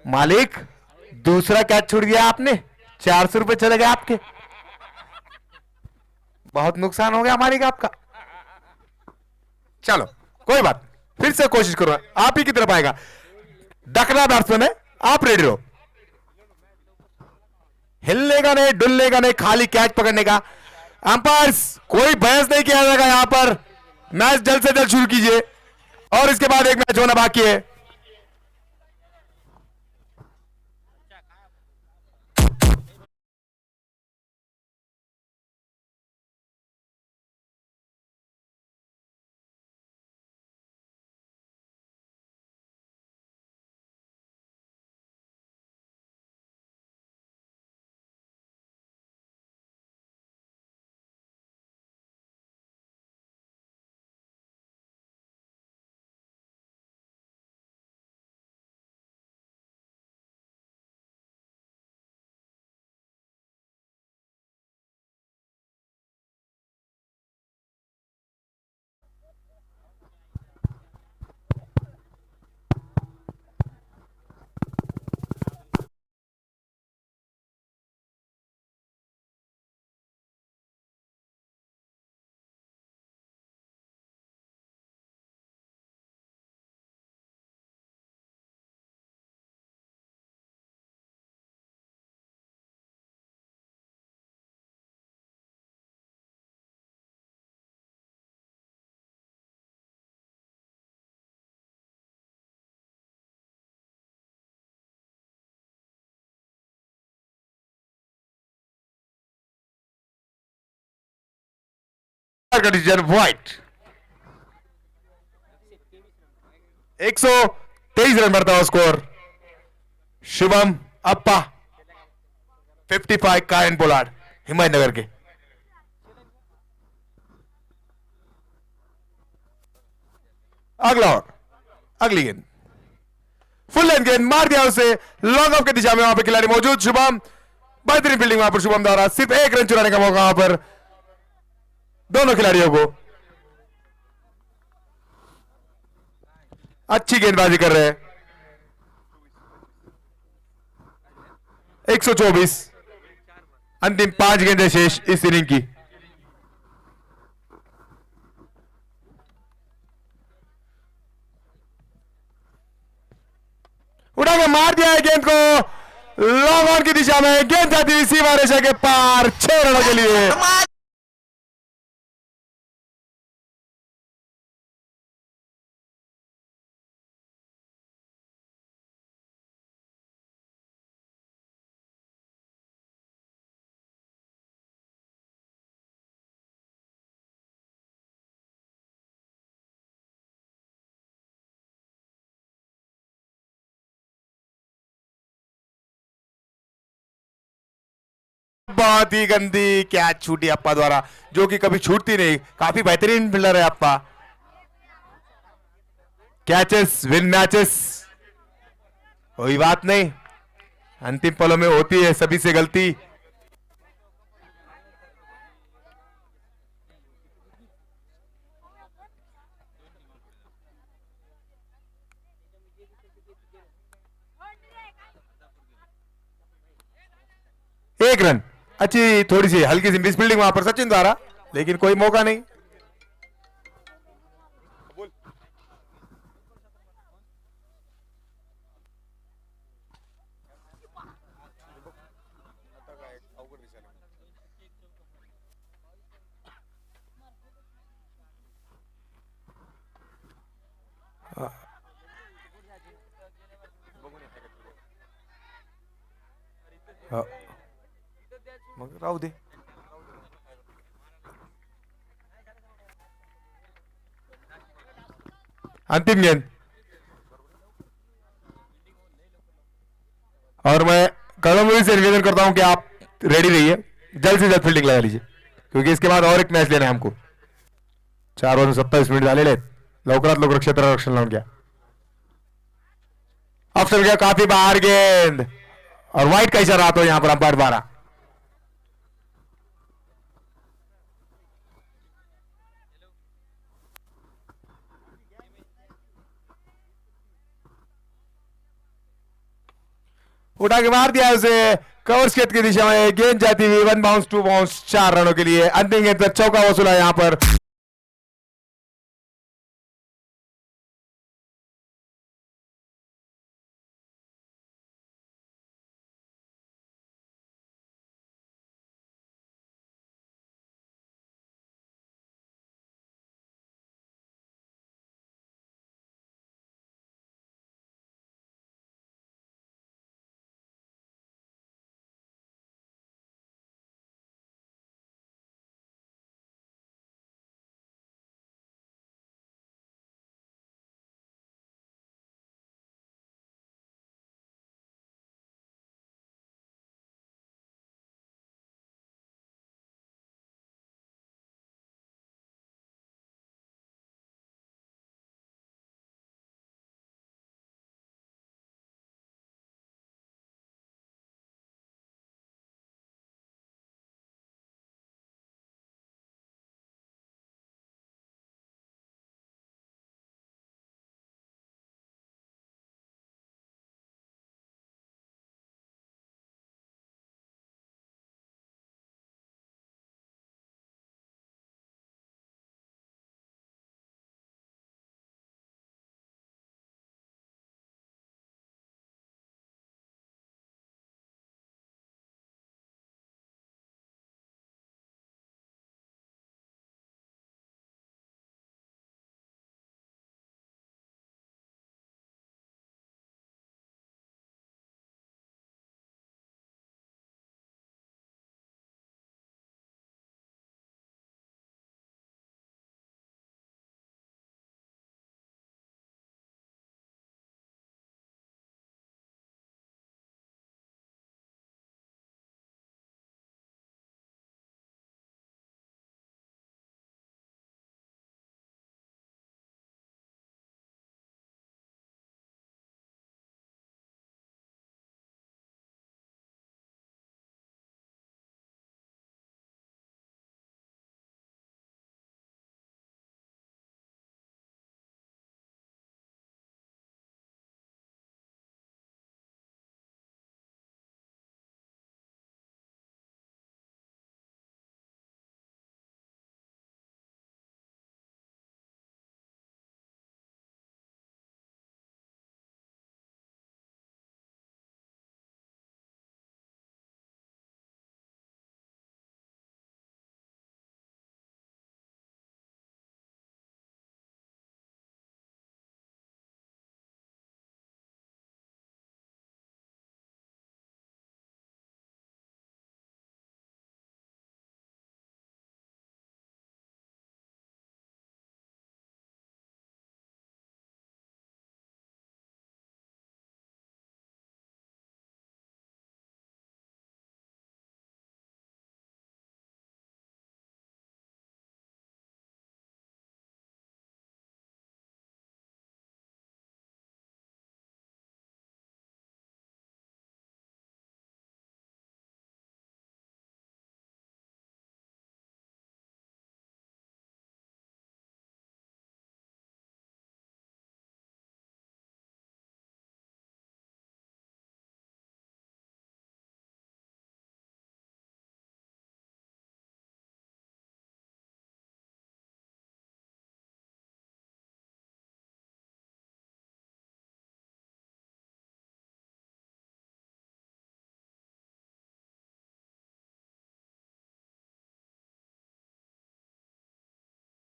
मालिक, दूसरा कैच छोड़ दिया आपने, 400 रुपए चले गए आपके, बहुत नुकसान हो गया मालिक आपका। चलो कोई बात। फिर से कोशिश करो, आप ही की तरफ आएगा, डकना बैट्समैन है, आप रेडी रहो, हिलने का नहीं, डुलने का नहीं, खाली कैच पकड़ने का। अंपायर्स कोई बहस नहीं किया जाएगा यहां पर, मैच जल्द से जल्द शुरू कीजिए और इसके बाद एक मैच होना बाकी है। कंडीशन व्हाइट, 123 रन बढ़ता है स्कोर। शुभम अप्पा 55 कायन पोलार्ड हिमायतनगर के। अगला और अगली गेंद फुल लेंथ गेंद मार दिया उसे, लॉन्ग ऑफ की दिशा में वहां पर खिलाड़ी मौजूद, शुभम बेहतरीन फील्डिंग वहां पर शुभम द्वारा, सिर्फ एक रन चुराने का मौका वहां पर दोनों खिलाड़ियों को। अच्छी गेंदबाजी कर रहे हैं, 124 अंतिम 5 गेंदें शेष इस इनिंग की। उठा के मार दिया है गेंद को लॉन्ग ऑन की दिशा में, गेंद जाती हुई सीमा रेखा के पार 6 रनों के लिए। बहुत ही गंदी कैच छूटी अप्पा द्वारा, जो कि कभी छूटती नहीं, काफी बेहतरीन फील्डर है अप्पा। कैचेस विन मैचेस, कोई बात नहीं, अंतिम पलों में होती है सभी से गलती। एक रन, अच्छी थोड़ी सी हल्की सी मिस फील्डिंग वहां पर सचिन द्वारा, लेकिन कोई मौका नहीं। मग राहू दे, अंतिम गेंद। और मैं कदम से निवेदन करता हूं कि आप रेडी रहिए, जल्द से जल्द फील्डिंग लगा लीजिए, क्योंकि इसके बाद और एक मैच लेना है हमको। 4 ओव्हर 27 मिनिट झालेले आहेत, लवकरात लवकर क्षेत्र रक्षण लावून घ्या। ऑप्शन गया काफी बाहर गेंद और वाइट का इशारा आता है यहां पर अंपायर द्वारा। उठा के मार दिया उसे कवर स्केट की दिशा में, गेंद जाती हुई 1 बाउंस 2 बाउंस 4 रनों के लिए। अंतिम गेंद पर चौका वसूला यहां पर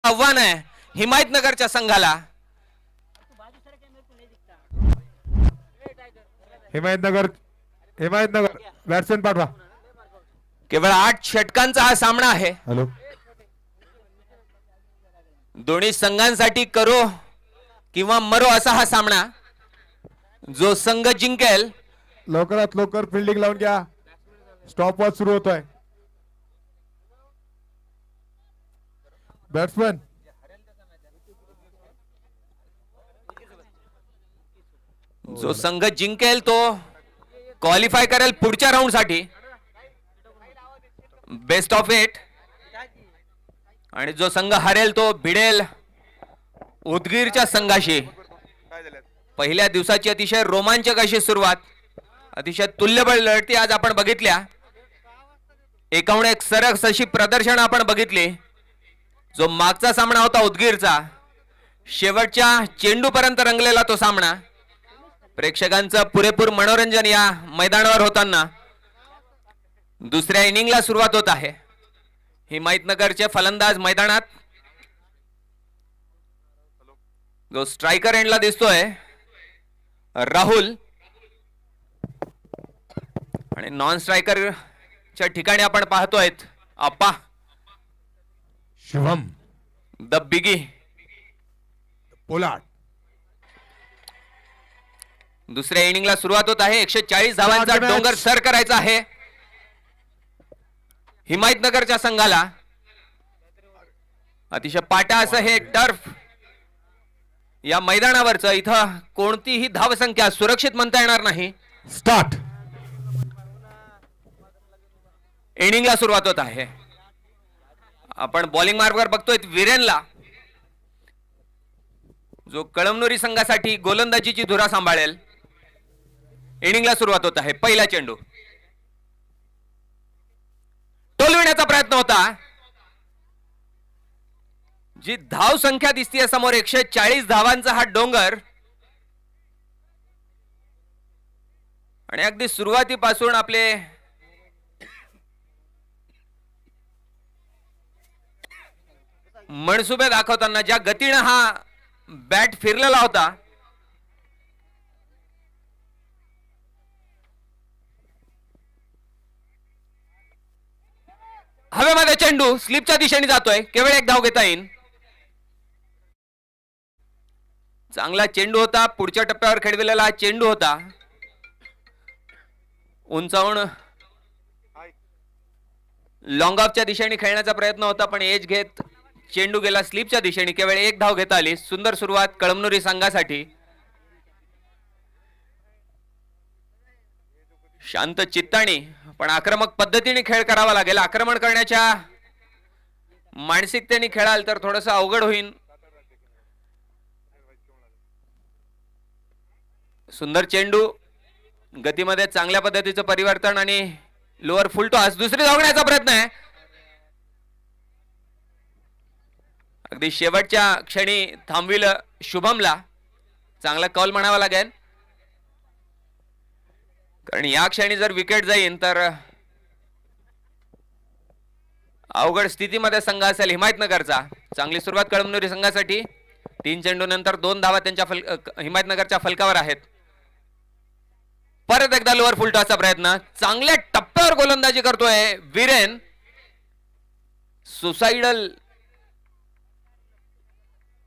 आव्हान आहे हिमायतनगरच्या संघाला. हिमायतनगर बॅट्समॅन पाठवा. केवळ 8 षटकांचा हा सामना आहे. हॅलो. दोन्ही संघांसाठी करो किंवा मरो असा हा सामना. जो संघ जिंकेल लवकरात लवकर फिल्डिंग लावून घ्या. स्टॉप वॉच सुरू होतोय. बॅट्समॅन जो संघ जिंकेल तो क्वालिफाय करेल पुढच्या राऊंड साठी. Best of 8. आणि जो संघ हरेल तो भिडेल उदगीरच्या संघाशी. पहिल्या दिवसाची अतिशय रोमांचक अशी सुरुवात, अतिशय तुल्यबळ लढती आज आपण बघितल्या. एकाहून एक सरस अशी प्रदर्शन आपण बघितली. जो मागचा सामना होता उदगीरचा, शेवटच्या चेंडूपर्यंत रंगलेला तो सामना. प्रेक्षकांचं पुरेपूर मनोरंजन या मैदानावर होताना दुसऱ्या इनिंगला सुरुवात होत आहे. हिमायतनगरचे फलंदाज मैदानात. जो स्ट्रायकर एंडला दिसतोय राहुल, आणि नॉन स्ट्रायकरच्या ठिकाणी आपण पाहतोय आप्पा शुभम द बिगी. पोलार्ड. दुसऱ्या इनिंगला सुरुवात होत आहे. 140 धावांचा डोंगर सर करायचा आहे हिमायतनगरच्या संघाला. अतिशय पाटा असं हे टर्फ या मैदानावरचं. इथं कोणतीही धावसंख्या सुरक्षित म्हणता येणार नाही. स्टार्ट. इनिंगला सुरुवात होत आहे. आपण बॉलिंग मार्गवर बघतोय वीरेनला, जो कळमनुरी संघासाठी गोलंदाजीची धुरा सांभाळेल. इनिंगला सुरुवात होत आहे. पहिला चेंडू टोलविण्याचा प्रयत्न होता. जी धाव संख्या दिसतीये समोर 140 धावांचा हा डोंगर, आणि अगदी सुरुवातीपासून आपले मनसुबे दाखवताना ज्या गतीनं हा बॅट फिरलेला होता, हवेमध्ये चेंडू स्लिपच्या दिशेने जातोय. केवळ एक धाव घेता येईल. चांगला चेंडू होता. पुढच्या टप्प्यावर खेळविलेला चेंडू होता. उंचावून लॉंग ऑफच्या दिशेने खेळण्याचा प्रयत्न होता, पण एज घेत चेंडू गेला स्लिपच्या दिशेने. केवळ एक धाव घेता आली. सुंदर सुरुवात कळमनुरी संघासाठी. शांत चित्तानी पण आक्रमक पद्धतीने खेळ करावा लागेल. आक्रमण करण्याच्या मानसिकतेने खेळाल तर थोडंसं अवघड होईल. सुंदर चेंडू, गतीमध्ये चांगल्या पद्धतीचं परिवर्तन आणि लोअर फुल टॉस. दुसरी धावण्याचा प्रयत्न आहे. अगदी शेवटच्या क्षणी थांबविल शुभमला. चांगला कॉल म्हणावा लागेल, कारण या क्षणी जर विकेट जाईल तर अवघड स्थितीमध्ये संघ असेल हिमायतनगरचा. चांगली सुरुवात कळमनुरी संघासाठी. 3 चेंडू नंतर 2 धावा त्यांच्या हिमायतनगरच्या फलकावर आहेत. परत एकदा लोअर फुल टॉसचा प्रयत्न. चांगल्या टप्प्यावर गोलंदाजी करतोय वीरेन. सुसाइडल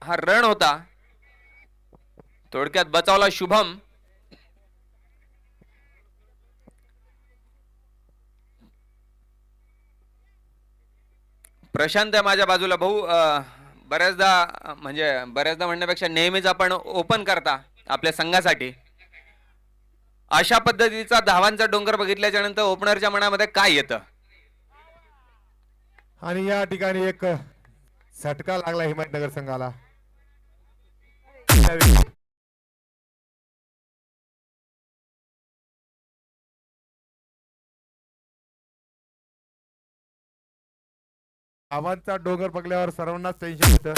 हा रन होता. थोडक्यात बचावला शुभम. प्रशांत आहे माझ्या बाजूला. भाऊ, बऱ्याचदा म्हणण्यापेक्षा नेहमीच आपण ओपन करता आपल्या संघासाठी. अशा पद्धतीचा धावांचा डोंगर बघितल्याच्या नंतर ओपनरच्या मनामध्ये काय येतं? आणि या ठिकाणी एक झटका लागला हिमायतनगर संघाला. धावांचा डोंगर बघल्यावर सर्वांनाच टेन्शन येतं.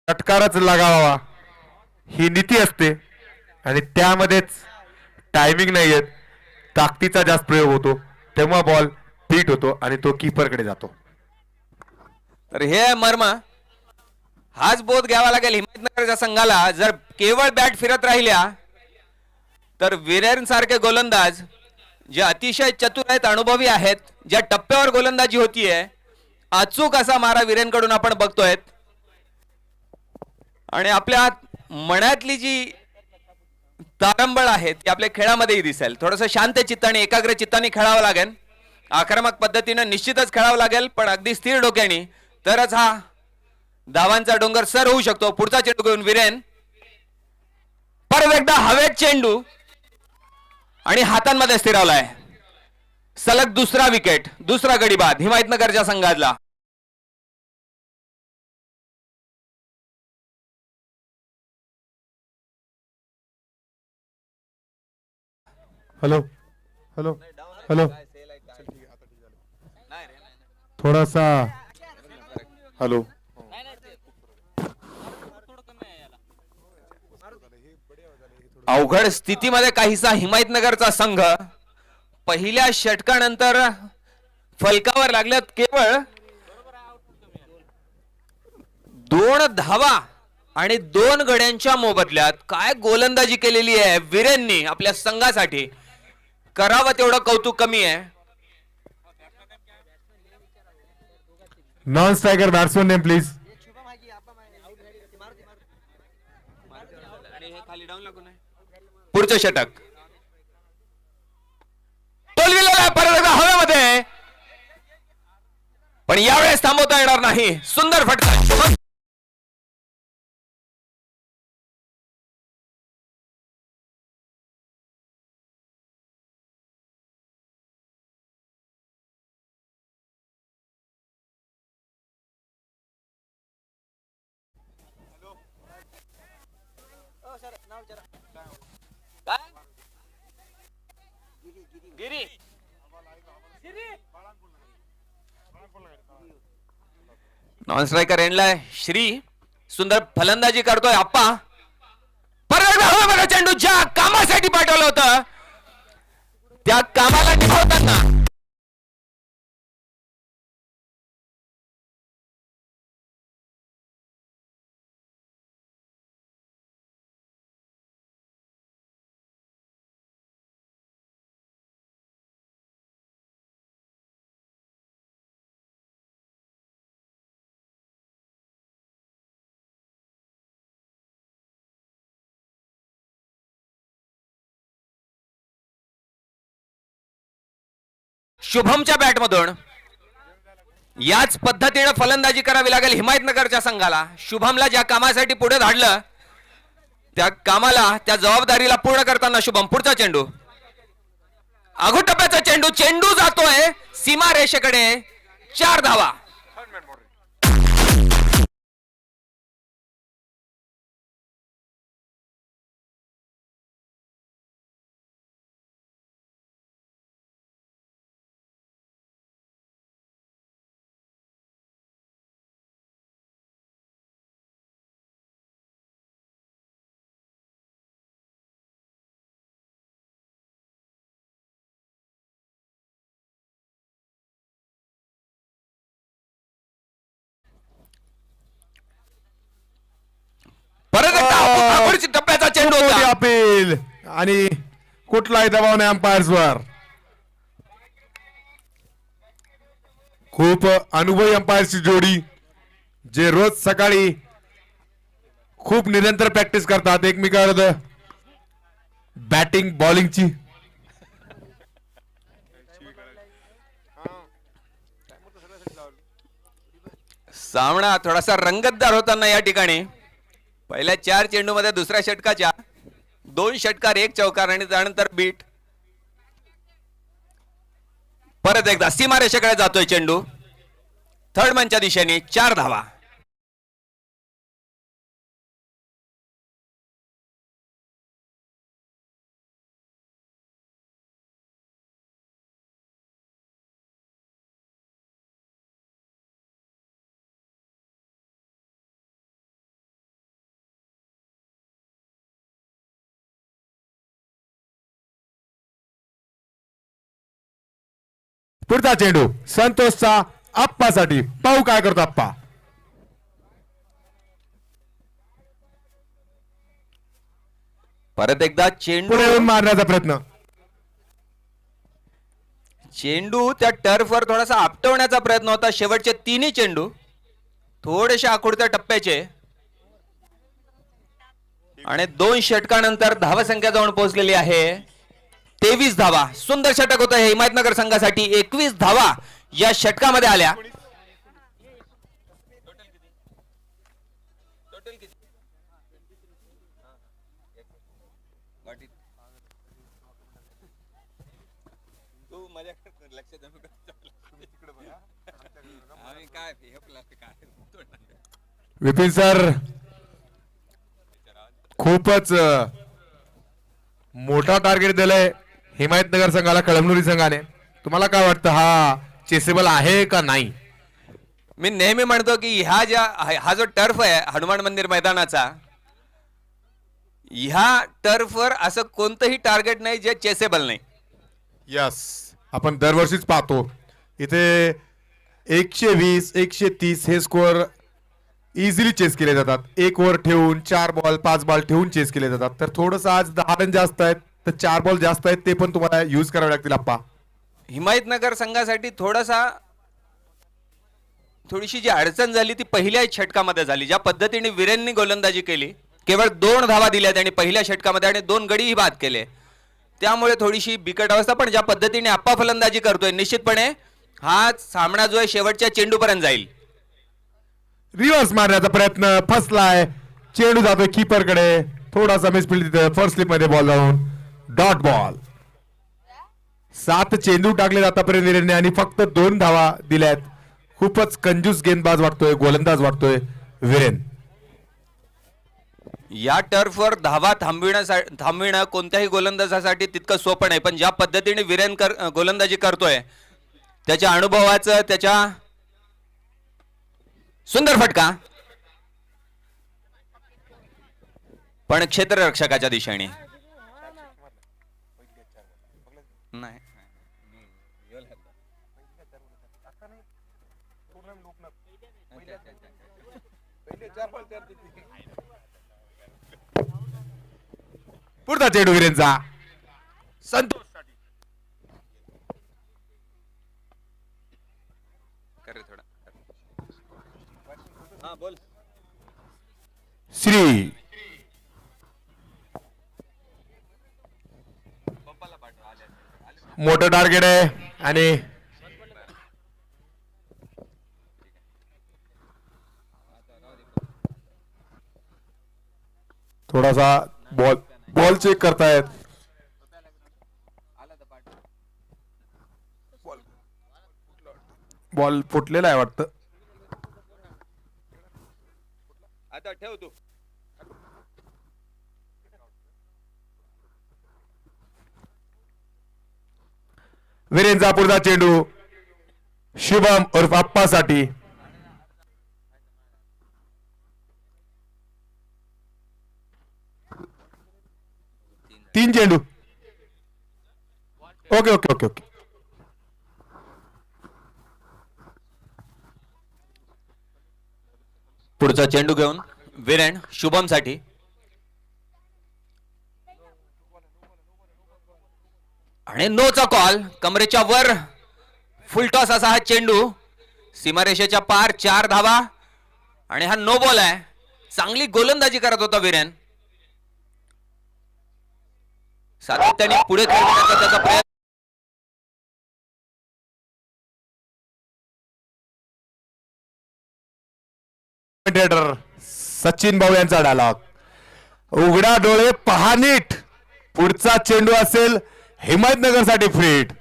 षटकारच लागावा ही नीती असते, आणि त्यामध्येच टायमिंग नाही येत. ताकदीचा जास्त प्रयोग होतो, तेव्हा बॉल हिट होतो आणि तो कीपरकडे जातो. तर हे आहे मर्म. हाच बोध घ्यावा लागेल हिमायतनगरच्या संघाला. जर केवळ बॅट फिरत राहिल्या तर वीरेन सारखे गोलंदाज जे अतिशय चतुर आहेत, अनुभवी आहेत, ज्या टप्प्यावर गोलंदाजी होतीये, अचूक असा मारा वीरेनकडून आपण बघतोय. आणि आपल्या मनातली जी तारंबळ आहे ती आपल्या खेळामध्येही दिसेल. थोडस शांत चित्ताने, एकाग्र चित्ताने खेळावं लागेल. आक्रमक पद्धतीने निश्चितच खेळावं लागेल, पण अगदी स्थिर डोक्याने, तरच हा धावांचा डोंगर सर होऊ शकतो. पुढचा चेंडू घेऊन वीरेन. परत एकदा हवेत चेंडू आणि हातांमध्ये स्थिरावलाय. सलग दुसरा विकेट, दुसरा गडी बाद हिमायतनगरच्या संघातला. हॅलो हॅलो हॅलो, थोडासा हॅलो. अवघड स्थितीमध्ये काहीसा हिमायतनगरचा संघ. पहिल्या षटकानंतर फलकावर लागल्यात केवळ 2 धावा आणि 2 गड्यांच्या मोबदल्यात. काय गोलंदाजी केलेली आहे वीरेंनी आपल्या संघासाठी. करावं तेवढं कौतुक कमी आहे. Non striker batsman name please. पुढचं षटक टोलविलेला परत एकदा हवेमध्ये, पण यावेळेस थांबवता येणार नाही. सुंदर फटका. गिरी नॉन स्ट्रायकर एंडलाय. श्री सुंदर फलंदाजी करतोय. आप्पा परत हवेमध्ये चेंडू. ज्या कामासाठी पाठवलं होतं त्या कामाला निभावताना शुभमच्या बॅटमधून याच पद्धतीने फलंदाजी करावी लागेल हिमायतनगरच्या संघाला. शुभमला ज्या कामासाठी पुढे धाडलं त्या कामाला, त्या जबाबदारीला पूर्ण करताना शुभम. पुढचा चेंडू, अघु टप्प्याचा चेंडू. चेंडू जातोय सीमा रेषेकडे. 4 धावा. परत एकदा टप्प्याचा चेंडू होता. अपील आणि कुठलाही दबाव नाही अंपायर्स वर. खूप अनुभवी अंपायरची जोडी, जे रोज सकाळी खूप निरंतर प्रॅक्टिस करतात एकमेकावर बॅटिंग बॉलिंगची. सामना थोडासा रंगतदार होताना या ठिकाणी पहिल्या 4 चेंडू मध्ये दुसऱ्या षटकाच्या 2 षटकार 1 चौकार आणि त्यानंतर बीट. परत एकदा सीमारेषेकडे जातोय चेंडू. थर्ड मॅनच्या दिशेने 4 धावा. पुढचा चेंडू संतोषचा आप्पासाठी. पाहू काय करतो आप्पा. परत एकदा पुढे येऊन मारण्याचा प्रयत्न. चेंडू त्या टर्फवर थोडासा आपटवण्याचा प्रयत्न होता. शेवटचे तिन्ही चेंडू थोडेसे आखुडत्या टप्प्याचे आणि 2 षटकानंतर धावसंख्या जाऊन पोहोचलेली आहे 23 धावा. सुंदर षटक होतं हे हिमायतनगर संघासाठी. 21 धावा या षटकामध्ये आल्या. विपिन सर खूपच मोठा टार्गेट दिलंय हिमायतनगर संघाला कळमनुरी संघाने. तुम्हाला काय वाटतं हा चेसेबल आहे का नाही? मी नेहमी म्हणतो की हा जो टर्फ आहे हनुमान मंदिर मैदानाचा, ह्या टर्फवर असं कोणतंही टार्गेट नाही जे चेसेबल नाही. यस, आपण दरवर्षीच पाहतो इथे 120 130 हे स्कोअर इझिली चेस केले जातात. 1 ओव्हर ठेवून 4 बॉल 5 बॉल ठेवून चेस केले जातात. तर थोडंसं आज 10 रन जास्त आहेत तर 4 बॉल जास्त आहेत, ते पण तुम्हाला यूज करावे लागतील आप्पा. हिमायतनगर संघासाठी थोडीशी जी अडचण झाली ती पहिल्या षटकामध्ये झाली. ज्या पद्धतीने वीरेननी गोलंदाजी केली, केवळ 2 धावा दिल्या त्यांनी पहिल्या षटकामध्ये आणि 2 गडीही बाद केले, त्यामुळे थोडीशी बिकट अवस्था. पण ज्या पद्धतीने आप्पा फलंदाजी करतोय निश्चितपणे हा सामना जो आहे शेवटच्या चेंडूपर्यंत जाईल. रिव्हर्स मारण्याचा प्रयत्न फसलाय. चेंडू जातोय कीपर कडे. थोडासा मिसफिल्ड तिथे फर्स्ट स्लिप मध्ये बॉल जाऊन डॉट बॉल. 7 चेंडू टाकले आतापर्यंत वीरेनने आणि फक्त 2 धावा दिल्यात. खूपच कंजूस गेंदबाज वाटतोय, गोलंदाज वाटतोय वीरेन. या टर्फवर धावा थांबविणं कोणत्याही गोलंदाजासाठी तितकं सोपं नाही. पण ज्या पद्धतीने वीरेन गोलंदाजी करतोय, त्याच्या अनुभवाचं, त्याच्या सुंदर फटका पण क्षेत्ररक्षकाच्या दिशेने नाही. पुढचा चेंडू वीरेनचा. संतोष श्री मोठं टार्गेट आहे आणि थोडासा बॉल चेक करतायत. बॉल फुटलेला आहे वाटतं. आता ठेव तू. वीरेनचा पुढचा चेंडू शुभम उर्फ आप्पासाठी. तीन चेंडू. Okay okay okay okay. पुढचा चेंडू घेऊन वीरेन शुभम साठी. आणि नोचा कॉल. कमरेच्या वर फुलटॉस असा हा चेंडू सीमारेषेच्या पार 4 धावा आणि हा नो बॉल आहे. चांगली गोलंदाजी करत होता वीरेन. सातत्याने पुढे खेळण्याचा त्याचा प्रयत्न. सचिन भाऊ यांचा डायलॉग. उघडा डोळे पहा नीट. पुढचा चेंडू असेल हिमायतनगर साठी फिट.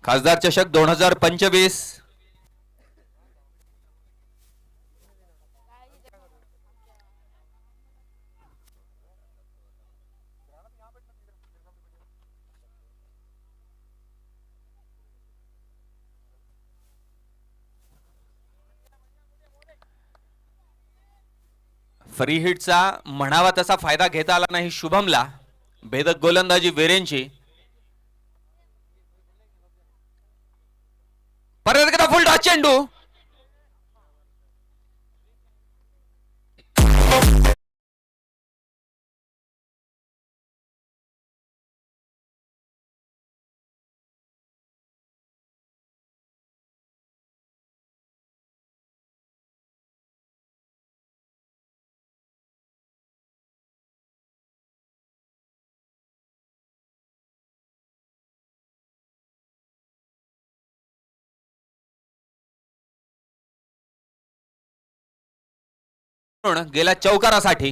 खासदार चषक 2025. फ्री हिटचा म्हणावा तसा फायदा घेता आला नाही शुभमला. भेदक गोलंदाजी वीरेनची. परत एकदा फुल टॉस चेंडू. गेला चौकारासाठी.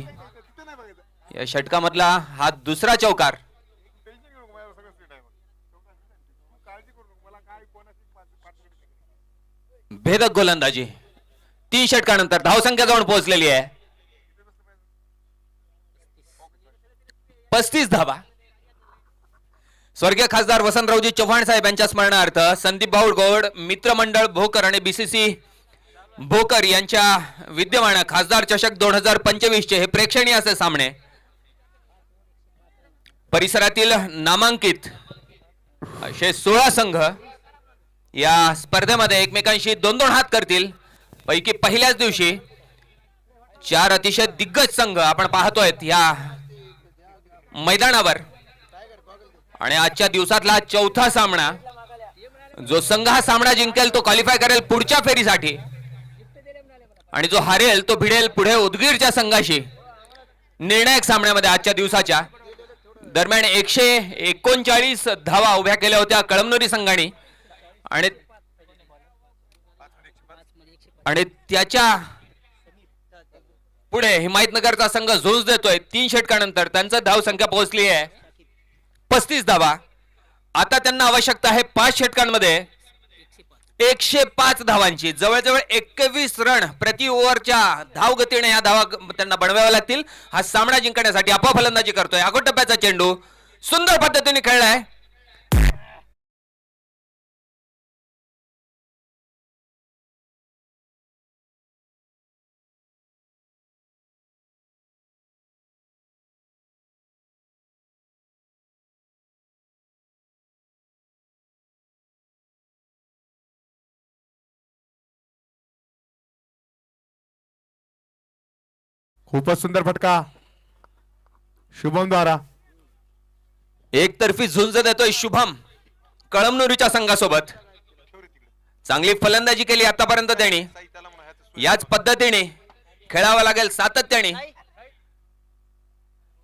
या षटकामधला हा दुसरा चौकार. भेदक गोलंदाजी. 3 षटकानंतर धावसंख्या जाऊन पोहोचलेली आहे 35 धावा. स्वर्गीय खासदार वसंतरावजी चव्हाण साहेब यांच्या स्मरणार्थ संदीप भाऊगौड मित्रमंडळ भोकर आणि बीसीसी भोकर यांच्या विद्यमान खासदार चषक 2025 चे हे प्रेक्षणीय असे सामने परिसरातील नामांकित असे 16 संघ या स्पर्धेमध्ये एकमेकांशी 2-2 हात करतील. पैकी पहिल्याच दिवशी 4 अतिशय दिग्गज संघ आपण पाहतोय या मैदानावर. आणि आजच्या दिवसातला चौथा सामना जो संघ हा सामना जिंकेल तो क्वालिफाय करेल पुढच्या फेरीसाठी आणि जो हारेल तो भिडेल पुढे उदगीरच्या संघाशी. निर्णायक सामन्यामध्ये आजच्या दिवसाच्या दरम्यान 139 धावा उभ्या केल्या होत्या कळमनुरी संघाने आणि त्याच्या पुढे हिमायतनगरचा संघ झोज देतोय. 3 षटकानंतर त्यांचं धाव संख्या पोहोचली आहे 35 धावा. आता त्यांना आवश्यकता आहे 5 षटकांमध्ये 105 धावांची. जवळजवळ 21 रन प्रति ओव्हरच्या धावगतीने या धावा त्यांना बनवाव्या लागतील. हा सामना जिंकण्यासाठी आपोआप फलंदाजी करतोय. अगोदर टप्प्याचा चेंडू सुंदर पद्धतीने खेळलाय. खूपच सुंदर फटका शुभम द्वारा. एकतर्फी झुंज देतोय शुभम कळमनुरीच्या संघासोबत. चांगली फलंदाजी केली आतापर्यंत त्यांनी. याच पद्धतीने खेळावं लागेल सातत्याने.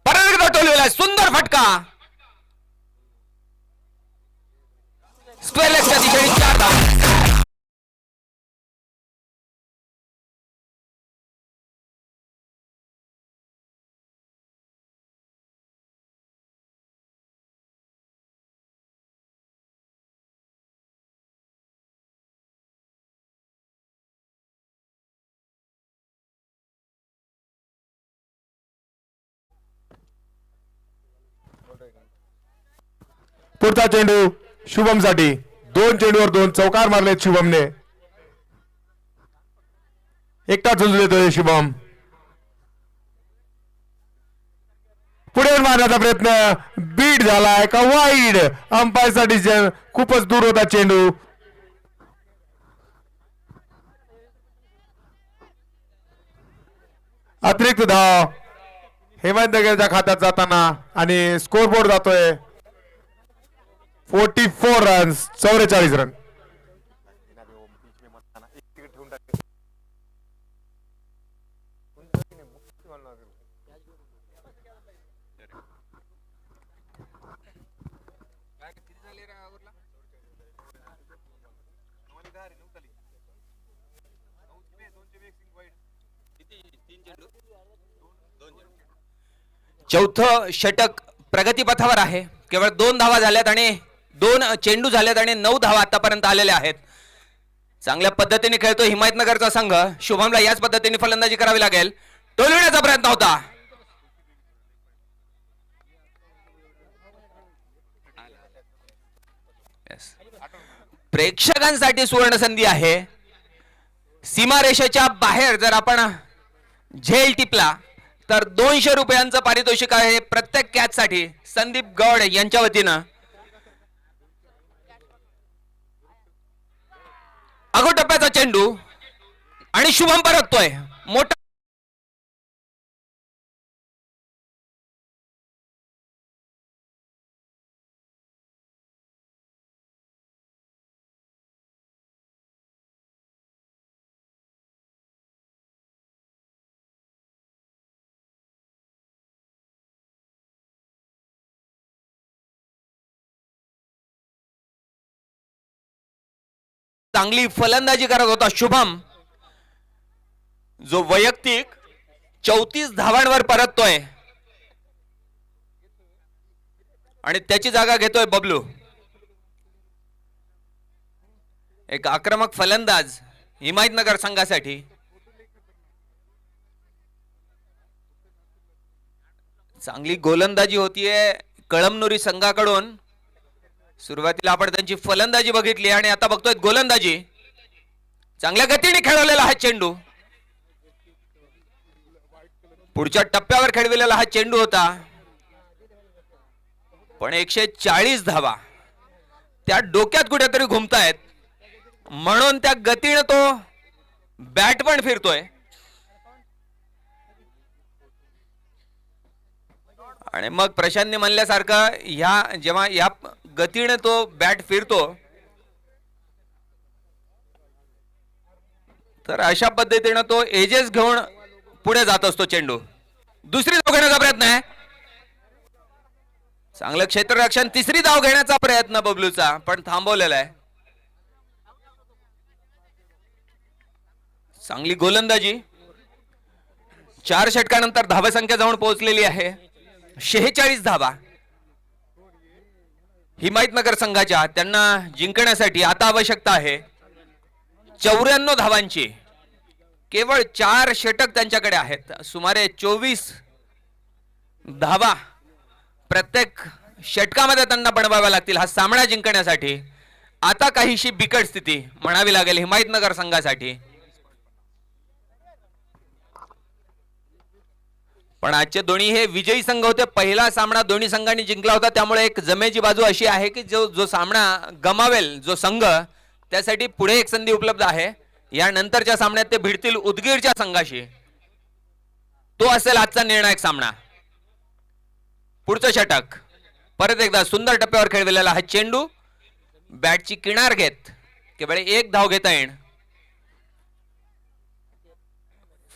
परत एकदा टोललेला सुंदर फटका. स्क्वेअर लेगच्या दिशेने 4 धावा. पुढचा चेंडू शुभम साठी. 2 चेंडूवर 2 चौकार मारलेत शुभमने. एकटा झुंज देतोय शुभम. पुढे मारण्याचा प्रयत्न बीट झालाय का वाईड. अंपायर साठी खूपच दूर होता चेंडू. अतिरिक्त धाव हिमायतनगरच्या खात्यात जाताना आणि स्कोरबोर्ड जातोय 44 रन्स 44 रन. चौथं षटक प्रगतीपथावर आहे. केवळ 2 धावा झाल्यात आणि 2 चेंडू झालेत आणि 9 धावा आतापर्यंत आलेल्या आहेत. चांगल्या पद्धतीने खेळतो हिमायतनगरचा संघ. शुभमला याच पद्धतीने फलंदाजी करावी लागेल. टोलविण्याचा प्रयत्न होता. प्रेक्षकांसाठी सुवर्ण संधी आहे. सीमारेषेच्या बाहेर जर आपण झेल टिपला तर 200 रुपयांचं पारितोषिक आहे प्रत्येक कॅच साठी संदीप गौड यांच्या वतीनं. अगोदर टप्प्याचा चेंडू आणि शुभम परततोय. मोठा चांगली फलंदाजी करत होता शुभम, जो वैयक्तिक 34 धावांवर परततोय आणि त्याची जागा घेतोय बबलू. एक आक्रमक फलंदाज हिमायतनगर संघासाठी. चांगली गोलंदाजी होतीये कळमनुरी संघाकडून. सुरुवातीला आपण त्यांची फलंदाजी बघितली आणि आता बघतोय गोलंदाजी. चांगल्या गतीने खेळवलेला हा चेंडू. पुढच्या टप्प्यावर खेळविलेला हा चेंडू होता. पण 140 धावा त्या डोक्यात कुठेतरी घुमतायत म्हणून त्या गतीने तो बॅट पण फिरतोय. आणि मग प्रशांतने म्हणल्यासारखं जेव्हा या गतीने तो बॅट फिरतो तर अशा पद्धतीने तो एजेस घेऊन पुढे जात असतो चेंडू. दुसरी धाव घेण्याचा प्रयत्न आहे. चांगलं क्षेत्ररक्षण. तिसरी धाव घेण्याचा प्रयत्न बबलूचा पण थांबवलेला आहे. चांगली गोलंदाजी. 4 षटकानंतर धावसंख्या जाऊन पोहोचलेली आहे 46 धावा हिमायतनगर संघाच्या. त्यांना जिंकण्यासाठी आता आवश्यकता आहे 94 धावांची. केवळ 4 षटक त्यांच्याकडे आहेत. सुमारे 24 धावा प्रत्येक षटकामध्ये त्यांना बनवाव्या लागतील हा सामना जिंकण्यासाठी. आता काहीशी बिकट स्थिती म्हणावी लागेल हिमायतनगर संघासाठी. पण आजचे दोन्ही हे विजयी संघ होते. पहिला सामना दोन्ही संघांनी जिंकला होता त्यामुळे एक जमेची बाजू अशी आहे की जो सामना गमावेल जो संघ त्यासाठी पुढे एक संधी उपलब्ध आहे. या नंतरच्या सामन्यात ते भिडतील उदगीरच्या संघाशी. तो असेल आजचा निर्णायक सामना. पुढचं षटक. परत एकदा सुंदर टप्प्यावर खेळविलेला हा चेंडू. बॅटची किनार घेत केवळ 1 धाव घेता येईल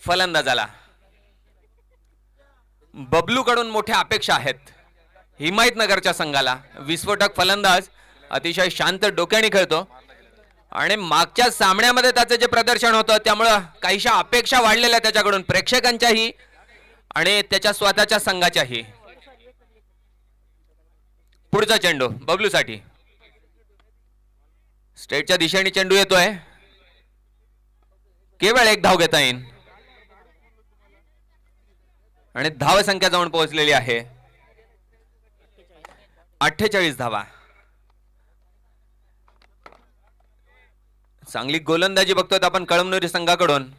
फलंदाजाला. बबलू कडून मोठ्या अपेक्षा आहेत हिमायतनगरच्या संघाला. विस्फोटक फलंदाज अतिशय शांत डोक्याने खेळतो आणि मागच्या सामन्यामध्ये त्याचे जे प्रदर्शन होतं त्यामुळं काहीशा अपेक्षा वाढलेल्या त्याच्याकडून प्रेक्षकांच्याही आणि त्याच्या स्वतःच्या संघाच्याही. पुढचा चेंडू बबलूसाठी. स्ट्रेटच्या दिशेने चेंडू येतोय. केवळ 1 धाव घेता येईल आणि धाव संख्या जाऊन पोहोचलेली आहे 48 धावा. चांगली गोलंदाजी बघतोय आपण कळमनुरी संघाकडून.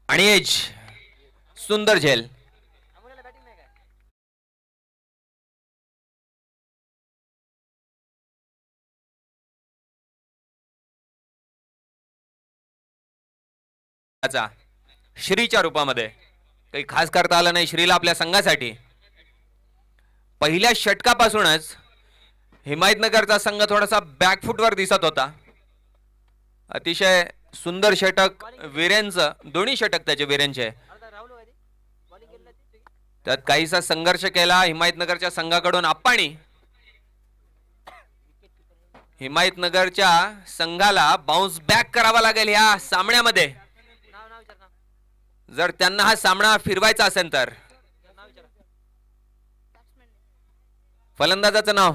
आणि एज सुंदर झेल. श्रीच्या रूपामध्ये काही खास करता आलं नाही श्रीला आपल्या संघासाठी. पहिल्या षटकापासूनच हिमायतनगरचा संघ थोडासा बॅकफुटवर दिसत होता. अतिशय सुंदर षटक वीरेंचं. दोन्ही षटक त्याचे वीरेंचे. त्यात काहीसा संघर्ष केला हिमायतनगरच्या संघाकडून आप्पानी. हिमायतनगरच्या संघाला बाउन्स बॅक करावा लागेल या सामन्यामध्ये जर त्यांना हा सामना फिरवायचा असेल तर. फलंदाजाचं नाव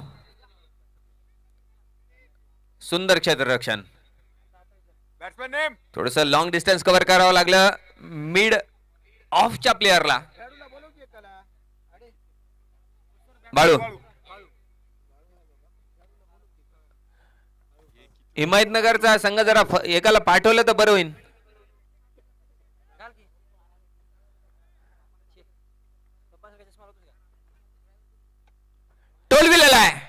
सुंदर क्षेत्ररक्षण. थोडस लॉंग डिस्टन्स कव्हर करावं लागलं मिड ऑफच्या प्लेयरला. बाळू. हिमायतनगरचा संघ जरा एकाला पाठवलं तर बरं होईल. टोलविलेला आहे.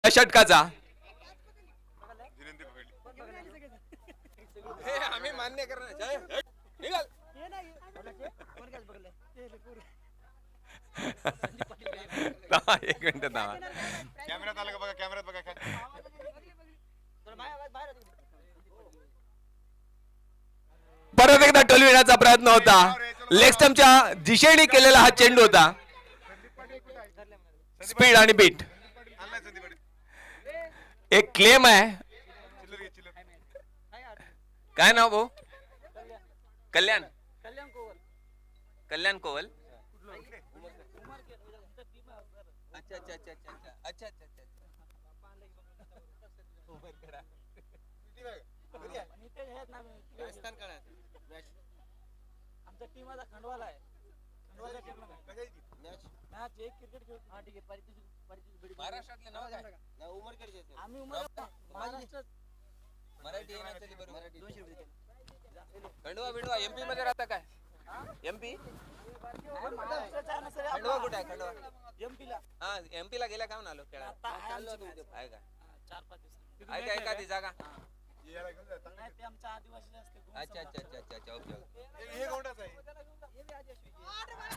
षटकाचा आम्ही मान्य करणार. निघाल. एक मिनिट थांबा. कॅमेऱ्यात आलं का बघा, कॅमेऱ्यात बघा. परत एकदा टोलविण्याचा प्रयत्न होता. लेग स्टंपच्या दिशेने केलेला हा चेंडू होता. स्पीड आणि बीट एक क्लेम आहे. काय नाव भाऊ? कल्याण. कल्याण कोवल. अच्छा अच्छा अच्छा अच्छा अच्छा अच्छा अच्छा. आमचा टीम आता खंडवाला आहे. खंडवाला मॅच एक क्रिकेट खेळ. हा ठीक आहे. महाराष्ट्रातले नाव काय? आम्ही महाराष्ट्रात मराठी खंडवा बिंडवा एमपी मध्ये राहता काय? एमपी खंडवा कुठे आहे? खंडवा एमपीला. हा एमपी ला गेला का आलो खेळा आहे का? 4-5 दिवस आहे का एखादी जागा? नाही ते आमच्या आदिवासी असते. अच्छा अच्छा अच्छा अच्छा अच्छा ओके ओके. हे गोंडाच आहे.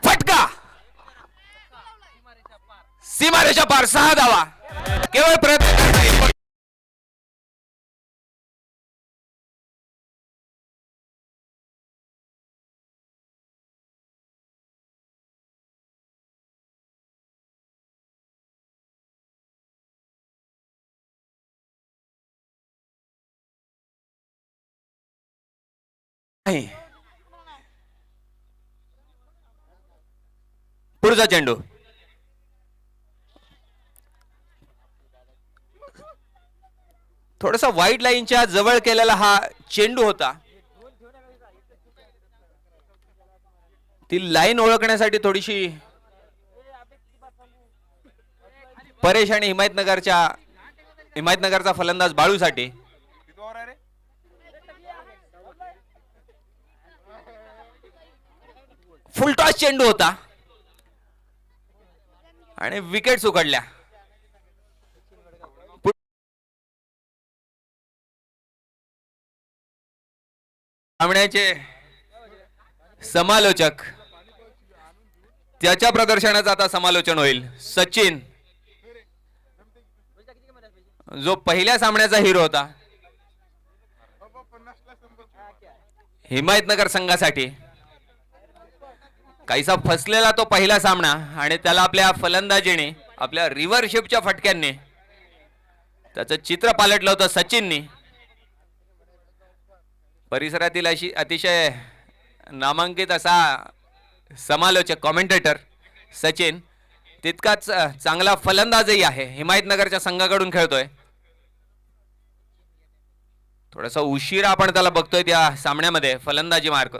फटका सीमारेषा पार 6 धावा. केवळ प्रयत्न करता. पुढचा चेंडू थोडासा व्हाईट लाईनच्या जवळ केलेला हा चेंडू होता. ती लाईन ओळखण्यासाठी थोडीशी परेशानी हिमायतनगरचा फलंदाज बाळूसाठी. फुलटॉस चेंडू होता आणि विकेट्स उघडल्या. सामन्याचे समालोचक त्याच्या प्रदर्शनाचं आता समालोचन होईल. सचिन जो पहिल्या सामन्याचा हिरो होता हिमायतनगर संघासाठी, काहीसा फसलेला तो पहिला सामना आणि त्याला आपल्या फलंदाजीने आपल्या रिव्हर्शिपच्या फटक्यांनी त्याचं चित्र पालटलं होतं सचिननी. परिसरातील अशी अतिशय नामांकित असा समालोचक कॉमेंटेटर सचिन तितकाच चांगला फलंदाजही आहे. हिमायतनगरच्या संघाकडून खेळतोय. थोडासा उशिरा आपण त्याला बघतोय त्या सामन्यामध्ये फलंदाजी मार्क.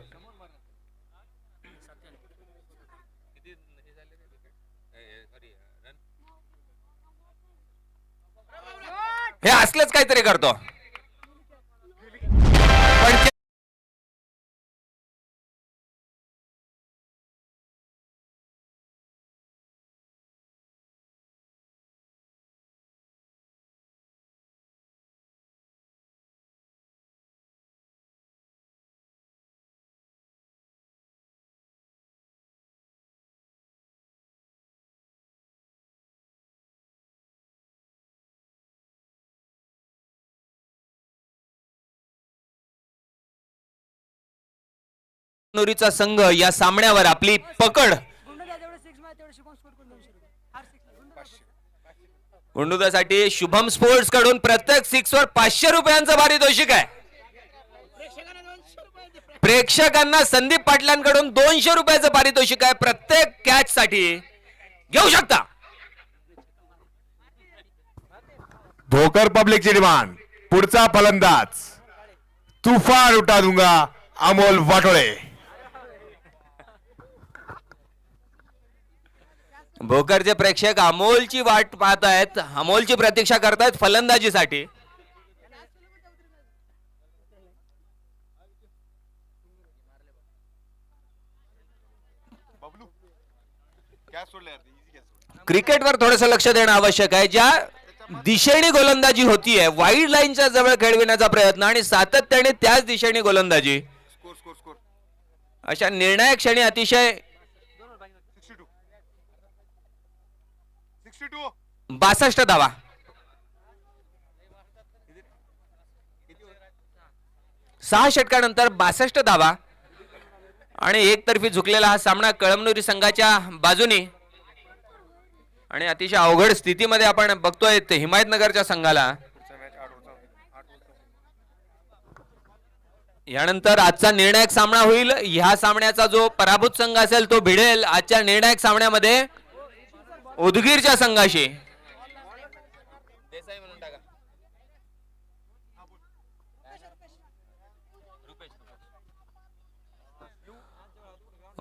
हे असलंच काहीतरी करतो. नुरीचा संघ या सामन्यावर आपली पकड गुंडुदासाठी शुभम स्पोर्ट्स कडून प्रत्येक 6 वर 500 रुपयांचं पारितोषिक आहे. प्रेक्षकांना संदीप पाटलांकडून 200 रुपयाचं पारितोषिक आहे. प्रत्येक कॅच साठी घेऊ शकता. भोकर पब्लिकची डिमांड. पुढचा फलंदाज तुफान उठा दूंगा अमोल वाटोळे. भोकरचे प्रेक्षक अमोलची वाट पाहत आहेत, अमोलची प्रतीक्षा करतायत फलंदाजीसाठी. क्रिकेटवर थोडंसं लक्ष देणं आवश्यक आहे. ज्या दिशेने गोलंदाजी होतीये, वाईड लाईनच्या जवळ खेळविण्याचा प्रयत्न आणि सातत्याने त्याच दिशेने गोलंदाजी. स्कोर स्कोर स्कोर अशा निर्णायक क्षणी अतिशय 62 62 धावा. सहा षटकानंतर 62 धावा आणि एकतर्फी झुकलेला हा सामना कळमनुरी संघाच्या बाजूने. आणि अतिशय अवघड स्थितीमध्ये आपण बघतोय हिमायतनगरच्या संघाला. यानंतर आजचा निर्णायक सामना होईल. ह्या सामन्याचा जो पराभूत संघ असेल तो भिडेल आजच्या निर्णायक सामन्यामध्ये उदगीरच्या संघाशी.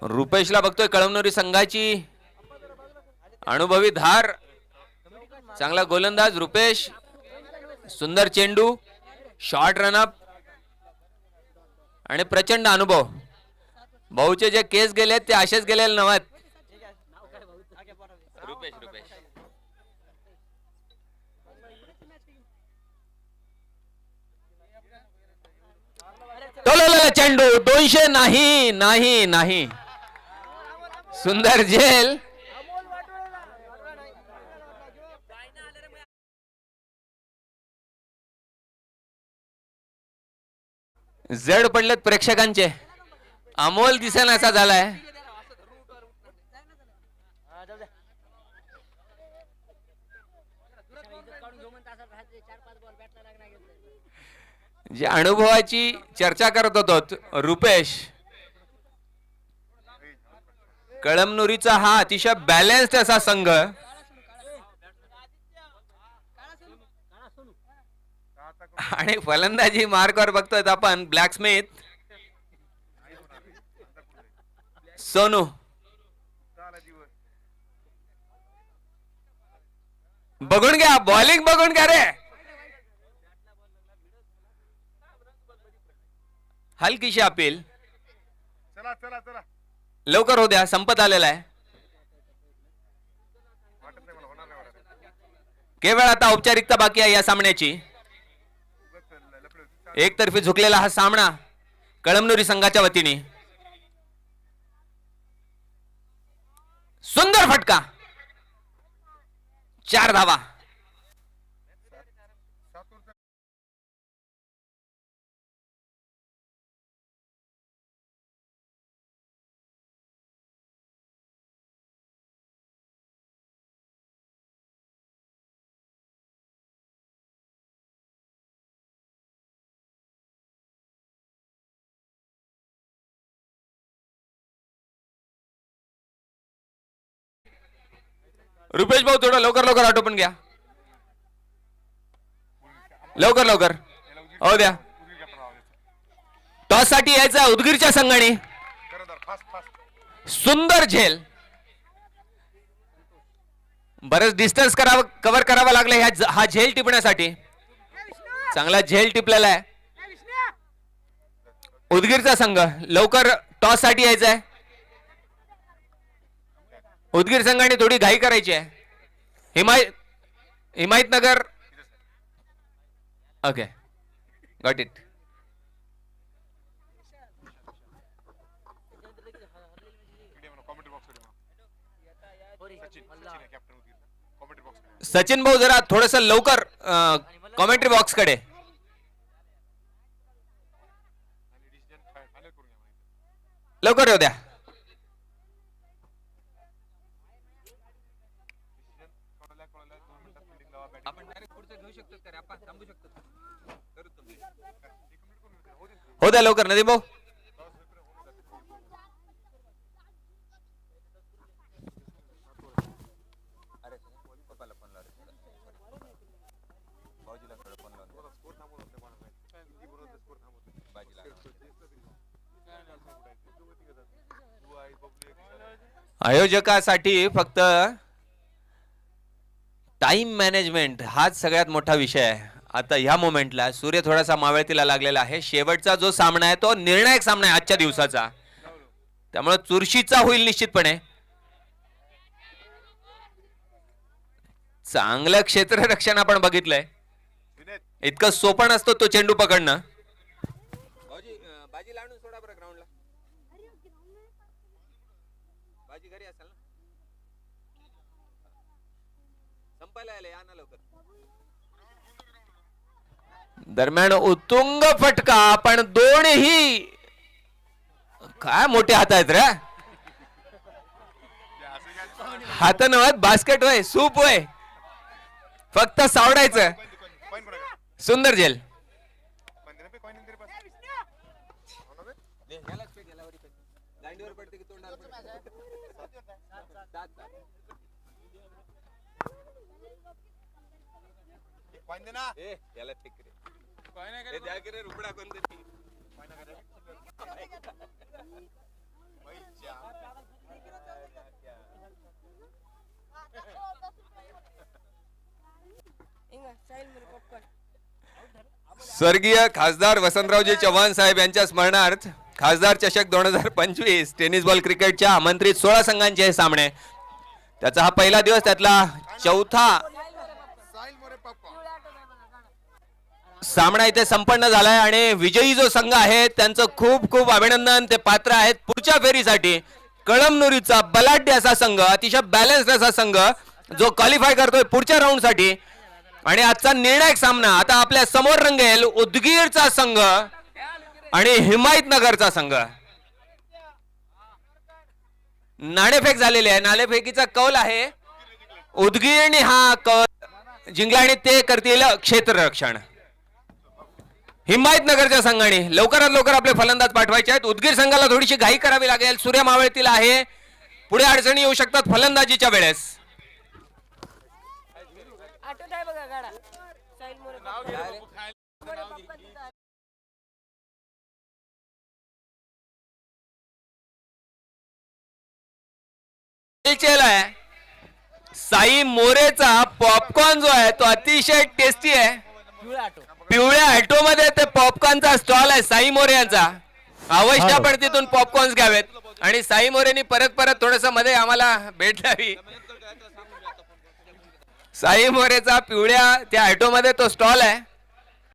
रुपेशला बघतोय कळमनुरी संघाची अनुभवी धार, चांगला गोलंदाज रुपेश. सुंदर चेंडू, शॉर्ट रनअप आणि प्रचंड अनुभव. भाऊचे जे केस गेले ते असेच गेलेले नव्हत. रुपेश चेंडू 200 नाही नाही नाही. सुंदर झेल. जड पडलेत प्रेक्षकांचे. अमोल दिसेनासा झालाय. जे अनुभवाची चर्चा करत होतो रुपेश, कळमनुरीचा हा अतिशय बॅलन्स्ड असा संघ. आणि फलंदाजी मार्कवर बघतोय आपण ब्लॅकस्मिथ, सोनू. बघून घ्या बॉलिंग, बघून घ्या रे. हलकीशी अपील. चला चला चला लवकर हो द्या, संपत आलेला आहे. केवळ आता औपचारिकता बाकी आहे या सामन्याची. एकतर्फी झुकलेला हा सामना कळमनुरी संघाच्या वतीने. सुंदर फटका, 4 धावा. रुपेश भाऊ थोडं लवकर लवकर आटोपन घ्या, लवकर लवकर हो द्या. टॉस साठी यायचा उदगीरच्या संघाने. सुंदर झेल. बरेच डिस्टन्स कव्हर करावा लागला हा झेल टिपण्यासाठी. चांगला झेल टिपलेला आहे. उदगीरचा संघ लवकर टॉस साठी यायचा आहे. उदगीर संघाने थोडी घाई करायची आहे. Himayatnagar. Okay, got it. Sachin भाऊ जरा थोडस लवकर कॉमेंट्री बॉक्स कडे. लवकर येऊ द्या. हो द्या लवकर नदीम भाऊ. आयोजकासाठी फक्त टाइम मॅनेजमेंट हाच सगळ्यात मोठा विषय आहे. आता ह्या मोमेंटला सूर्य थोडासा मावळतीला लागलेला आहे. शेवटचा जो सामना आहे तो निर्णायक सामना आहे आजच्या दिवसाचा, त्यामुळे चुरशीचा होईल निश्चितपणे. चांगलं क्षेत्ररक्षण आपण बघितलंय. इतकं सोपं नसतो तो चेंडू पकडणं. बाजी लावून सोडा बरं ग्राउंडला. बाजी घरी असेल ना. संपायला आले या ना लवकर. दरम्यान उत्तुंग फटका, पण दोन्ही काय मोठे हात आहेत रे. हात नव्हत बास्केट होय, सूप होय, फक्त सावडायचं. सुंदर जेल. स्वर्गीय खासदार वसंतरावजी चव्हाण साहेब यांच्या स्मरणार्थ खासदार चषक 2025 टेनिस बॉल क्रिकेटच्या आमंत्रित 16 संघांचे हे सामने. त्याचा हा पहिला दिवस, त्यातला चौथा सामना इथे संपन्न झालाय आणि विजयी जो संघ आहे त्यांचं खूप खूप अभिनंदन. ते पात्र आहेत पुढच्या फेरीसाठी. कळमनुरीचा बलाढ्य असा संघ, अतिशय बॅलन्स्ड असा संघ जो क्वालिफाय करतोय पुढच्या राऊंड साठी. आणि आजचा निर्णायक सामना आता आपल्या समोर रंगेल. उदगीरचा संघ आणि हिमायतनगरचा संघ. नाणेफेक झालेली आहे. नाणेफेकीचा कौल आहे उदगीरने हा कौल जिंकला आणि ते करतील क्षेत्ररक्षण. हिमायतनगरच्या संघाने लवकरात लवकर आपले फलंदाज पाठवायचे आहेत. उदगीर संघाला थोडीशी घाई करावी लागेल. सूर्य मावळतील आहे, पुढे अडचणी येऊ शकतात फलंदाजीच्या वेळेस. साई मोरेचा पॉपकॉर्न जो आहे तो अतिशय टेस्टी आहे. पिवळ्या ऑटो मध्ये ते पॉपकॉर्नचा स्टॉल आहे साई मोरे यांचा. अवश्य पण तिथून पॉपकॉर्न घ्यावेत. आणि साई मोरेनी परत परत थोडस मध्ये आम्हाला भेट द्यावी. साई मोरेचा पिवळ्या त्या ऑटो मध्ये तो स्टॉल आहे.